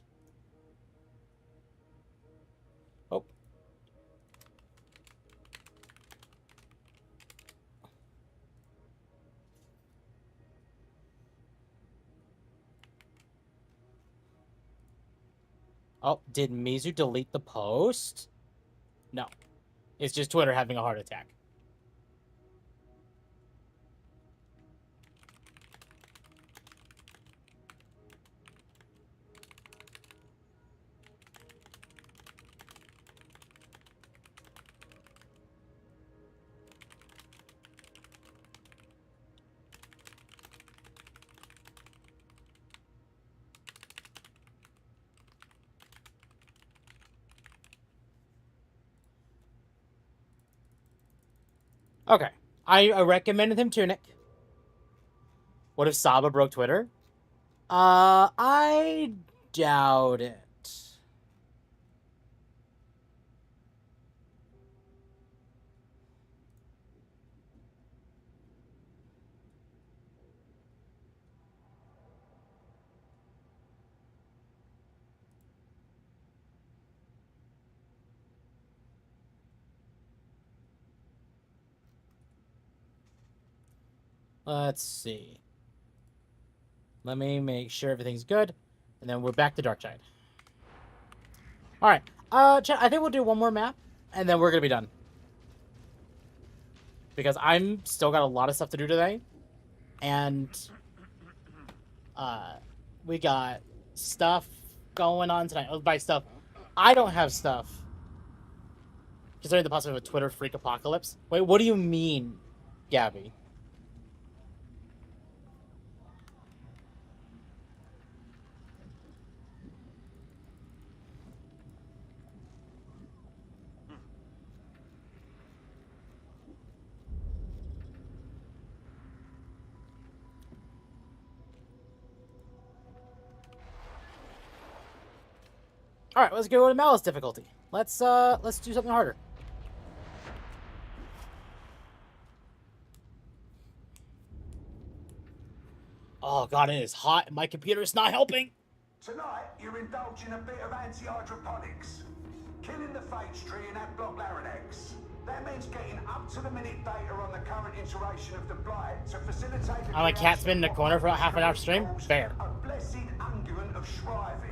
did Mizu delete the post? No, it's just Twitter having a heart attack. Okay. I recommended him Tunic. What if Saba broke Twitter? I doubt it. Let's see. Let me make sure everything's good, and then we're back to Darktide. All right, chat. I think we'll do one more map, and then we're gonna be done. Because I'm still got a lot of stuff to do today, and we got stuff going on tonight. By stuff, I don't have stuff. Considering the possibility of a Twitter freak apocalypse. Wait, what do you mean, Gabby? All right, let's go to Malice difficulty. Let's do something harder. Oh god, it is hot. My computer is not helping. Tonight, you're indulging a bit of anti-hydroponics. Killing the phage tree in that block larynx. That means getting up-to-the-minute data on the current iteration of the blight to facilitate the... I'm a cat spin in the corner for about half an hour stream. Fair. A blessed unguent of shriving.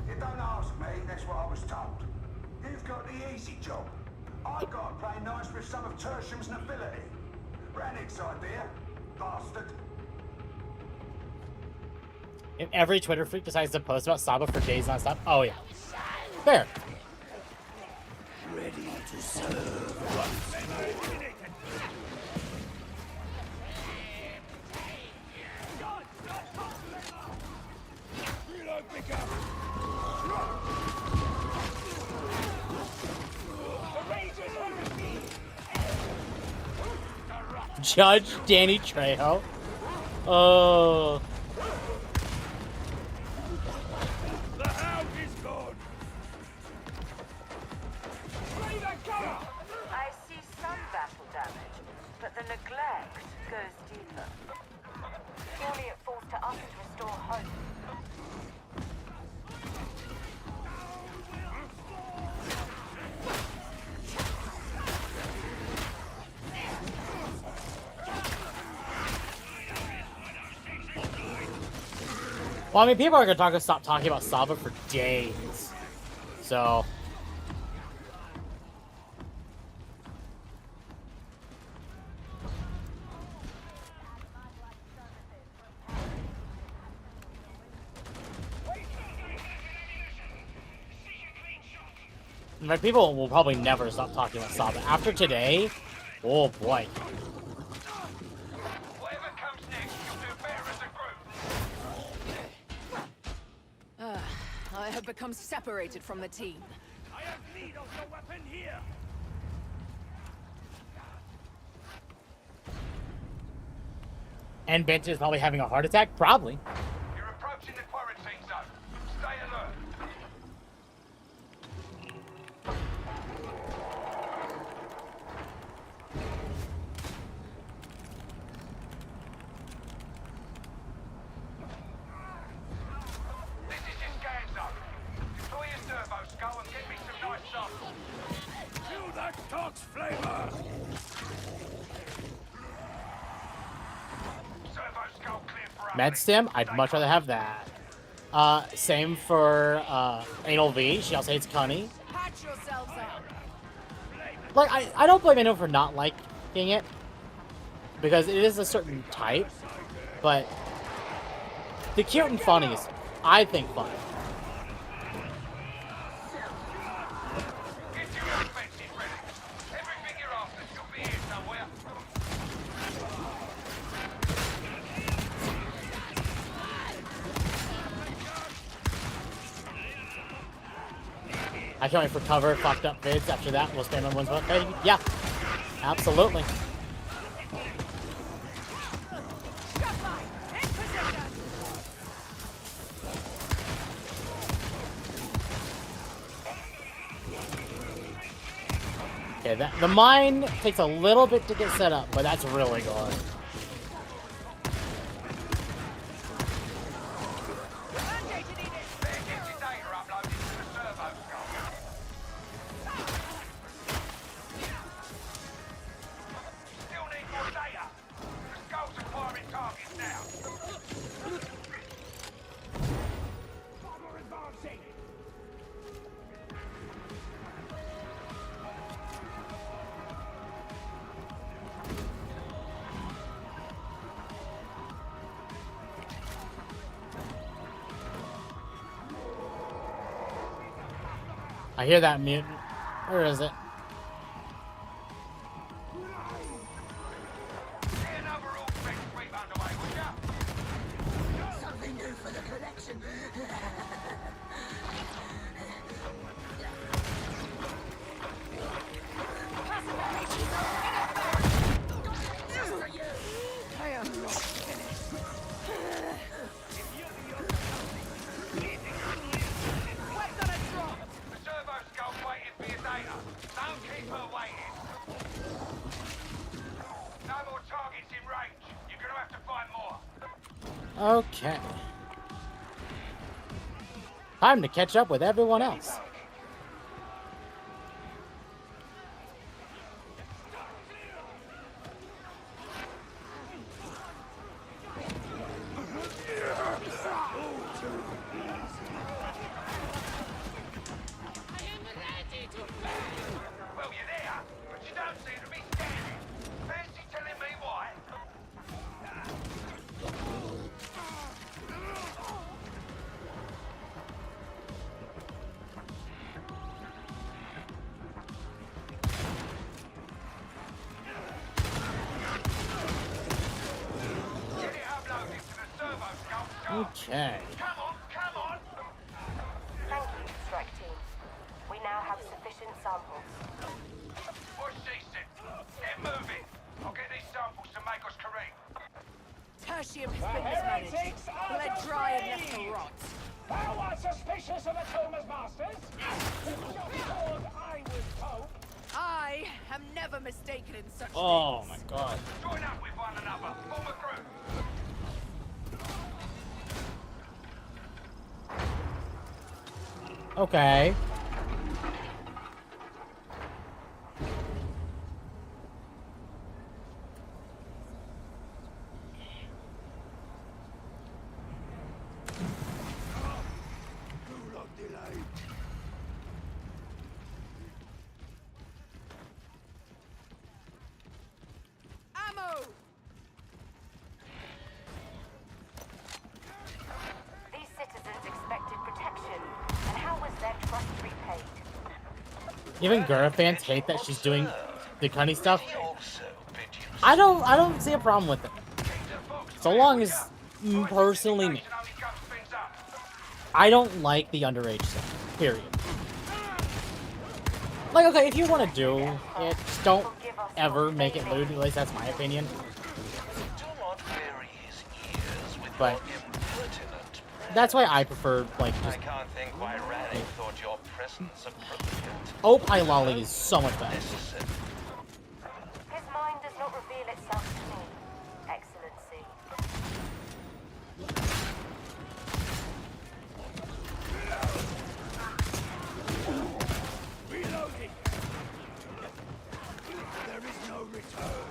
You don't ask me, that's what I was told. You've got the easy job. I've got to play nice with some of Tertium's nobility. Rannick's idea, bastard. If every Twitter freak decides to post about Saba for days nonstop, oh yeah. Fair. Ready to serve. Judge Danny Trejo. Oh. The hound is gone. I see some battle damage, but the neglect goes deeper. Surely it falls to us to restore hope. Well, I mean, people are gonna stop talking about Saba for days. So. Like, people will probably never stop talking about Saba. After today, oh boy. Whatever comes next, you'll do better as a group. I have become separated from the team. I have need of your weapon here. And Bench is probably having a heart attack? Probably. You're approaching the quarantine zone. Stay alert. This is your scan zone. Deploy your servo skull and get me some nice samples. Feel that dog's flavor. Servo skull clear for Med Stim? I'd much rather have that. Same for Anal V. She also hates Cunny. Patch yourselves up. Like, I don't blame anyone for not liking it. Because it is a certain type. But the cute and funny is, I think, funny. Get your offensive ready. Everything you're after should be here somewhere. I can't wait for cover fucked up vids after that. We'll spam everyone's vote. Hey, yeah, absolutely. Okay, the mine takes a little bit to get set up, but that's really good. Still need more data. The skull's acquiring I hear that mutant. Where is it? Something new for the collection. I am not finished. Wait on a drop. The servo scout's waiting for your data. Don't keep her waiting. No more targets in range. You're gonna have to find more. Okay. Time to catch up with everyone else. Well, you're there, but you don't seem to be standing. Fancy telling me why? Get it uploaded to the servo scout. Okay. Come on! Thank you, strike team. We now have sufficient samples. What's she said? Get moving. I'll get these samples to make us correct. Tertium has been mismanaged. heretics are Bled the dry and left free. to rot. Thou art suspicious of Atoma's masters? Just because I was Pope. I am never mistaken in such Oh things. my god. Join up with one another. Form a group. Okay. Ammo! These citizens expected protection, and how was their trust repaid? Even Gura fans hate that she's doing the cunny stuff. I don't see a problem with it. So long as personally me. I don't like the underage stuff. Period. Like, okay, if you want to do it, just don't ever make it lewd. At least that's my opinion. But that's why I prefer, like, I just... can't think why Rannick thought your presence appropriate. Oh, Pie Lolly is so much better. Necessary. His mind does not reveal itself to me, Excellency. Reloading! There is no return.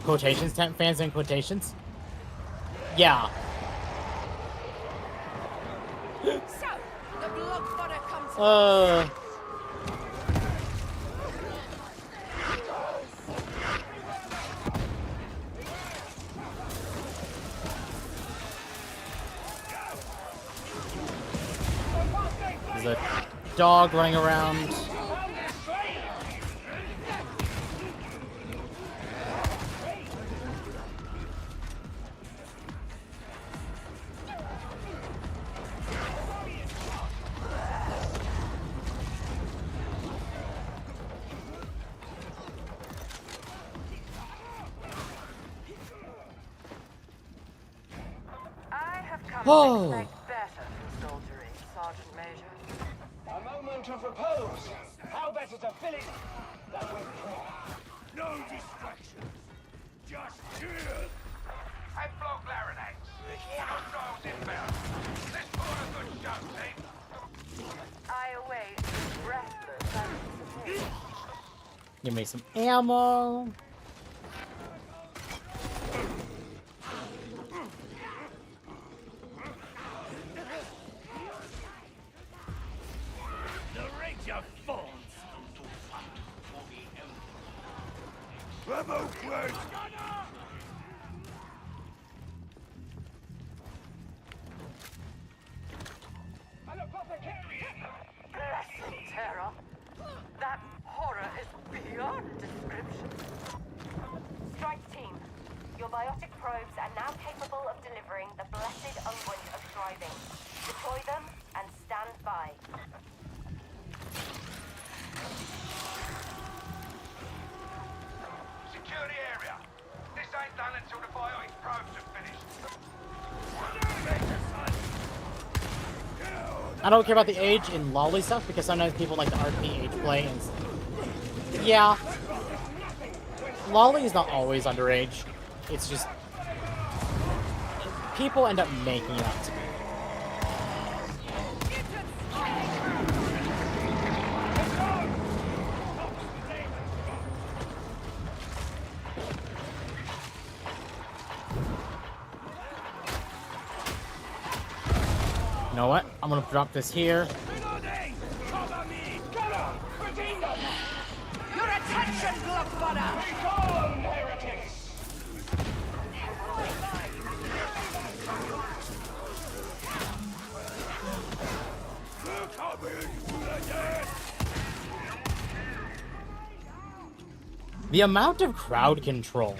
Quotations, temp fans in quotations? Yeah. So, the blood fodder comes There's a dog running around. I have come Oh. to expect better from soldiering, Sergeant Major. A moment of repose. How better to fill it than with prayer? No distractions. Just cheers. And block Larinax. Hostiles inbound. Let's put on a good show, team. I await breathless anticipation. Give me some ammo. The rage of fawns. probes are now capable of delivering the blessed unguent of shriving. Deploy them and stand by. Secure the area. This ain't done until the biotic probes are finished. I don't care about the age in lolly stuff because sometimes people like the RP age play and yeah. Lolly is not always underage. It's just people end up making it up to be. You know what? I'm gonna drop this here. Your attention, Glockbudder! The amount of crowd control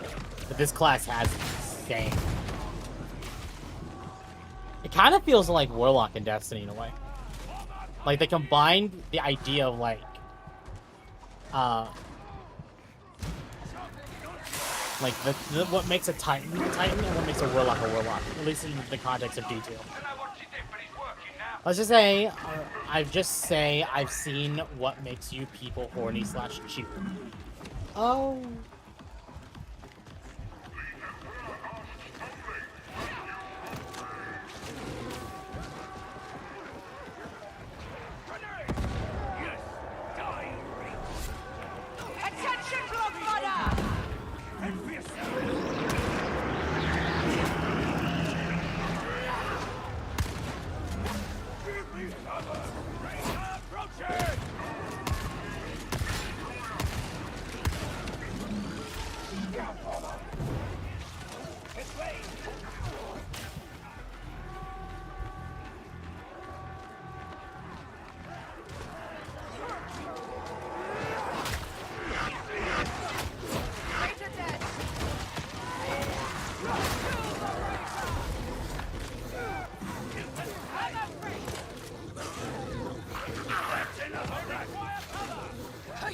that this class has is insane. It kind of feels like Warlock and Destiny in a way. Like they combined the idea of like what makes a Titan and what makes a Warlock, at least in the context of detail. Let's just say, I've seen what makes you people horny / cheap. Oh. Attention, Glockbudder!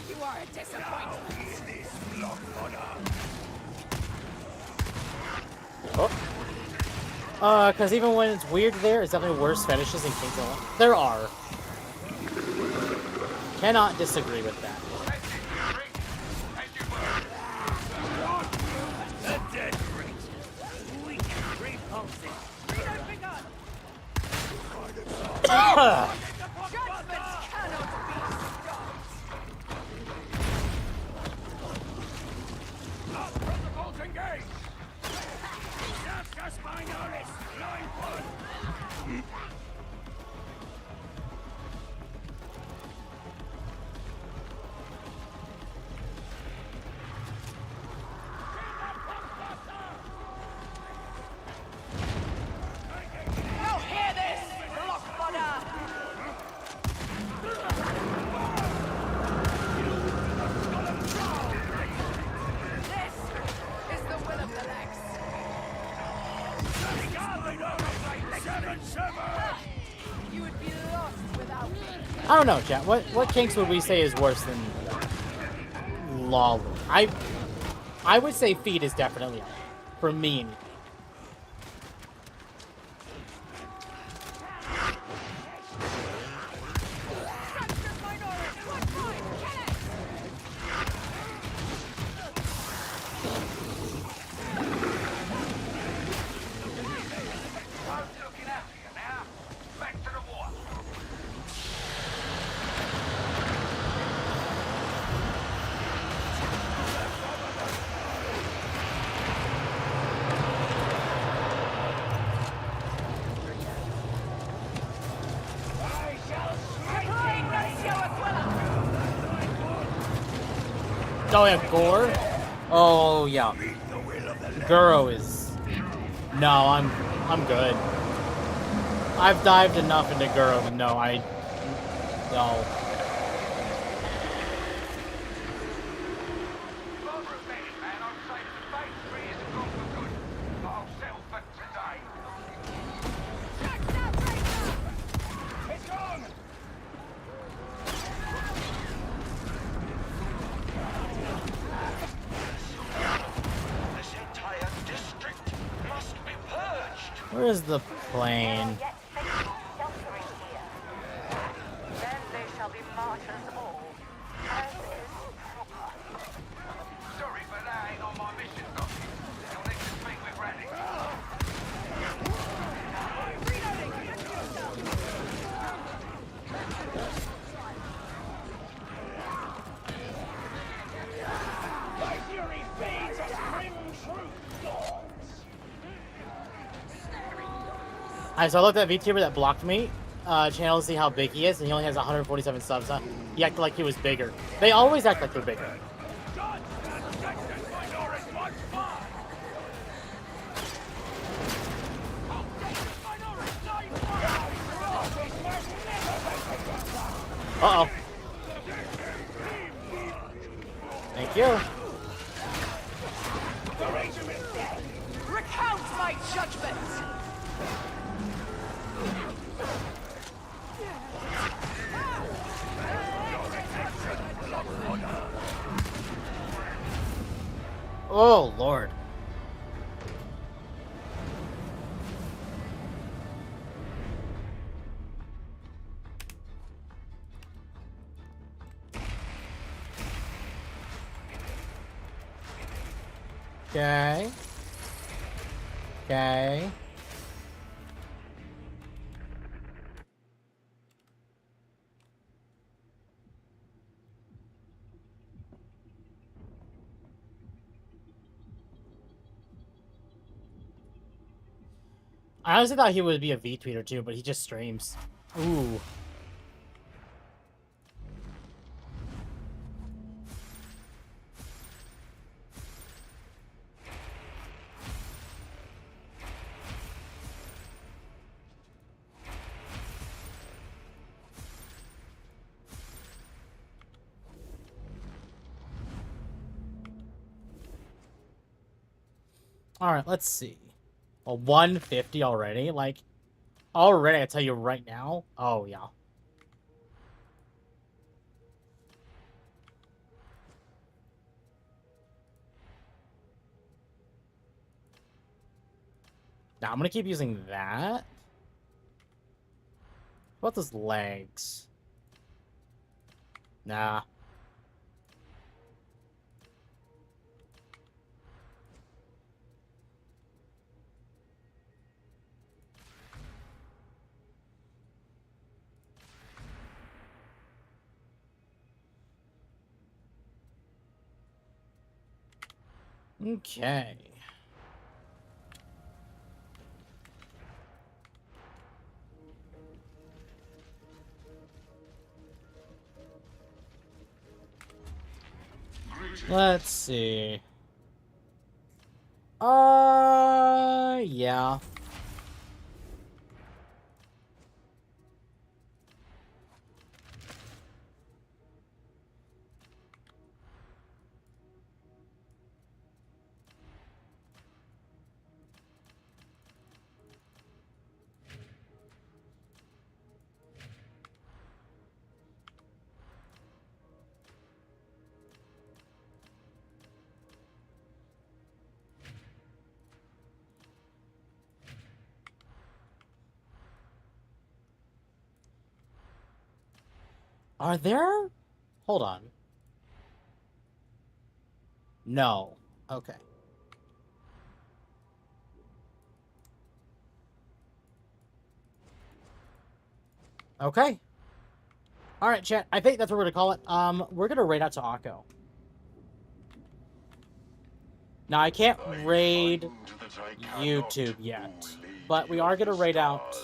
You are a disappointment. Oh. Because even when it's weird there, it's definitely worse fetishes in King's Island. There are. Cannot disagree with that. I don't know, chat. What kinks would we say is worse than lolly? I would say feet is definitely up. For me. Oh yeah, Gore? Oh yeah. Guro is... No, I'm good. I've dived enough into Guro to know no. Where is the plane? Yet faithful sheltering here. Then they shall be martyrs all, as is proper. Sorry, but that ain't on my mission document. You'll need to speak with Randy. My fury fades as grim truth dawns. Alright, so I looked at VTuber that blocked me channel to see how big he is, and he only has 147 subs. He acted like he was bigger. They always act like they're bigger. Uh-oh. Thank you. Recount my judgment! Oh, Lord. Okay. Okay. I honestly thought he would be a V-tweeter too, but he just streams. Ooh. Alright, let's see. Well, 150 already? Like, already, I tell you right now. Oh, yeah. Now, I'm gonna keep using that. What about those legs? Nah. Okay. Let's see. Yeah. Are there? Hold on. No. Okay. Okay. All right, chat. I think that's what we're gonna call it. We're gonna raid out to Akko. Now I can't raid YouTube yet, but we are gonna raid out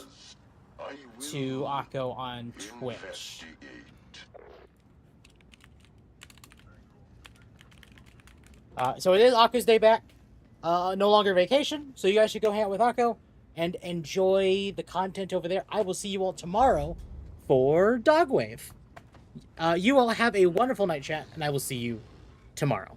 to Akko on Twitch. So it is Akko's day back. No longer vacation, so you guys should go hang out with Akko and enjoy the content over there. I will see you all tomorrow for Dogwave. You all have a wonderful night, chat, and I will see you tomorrow.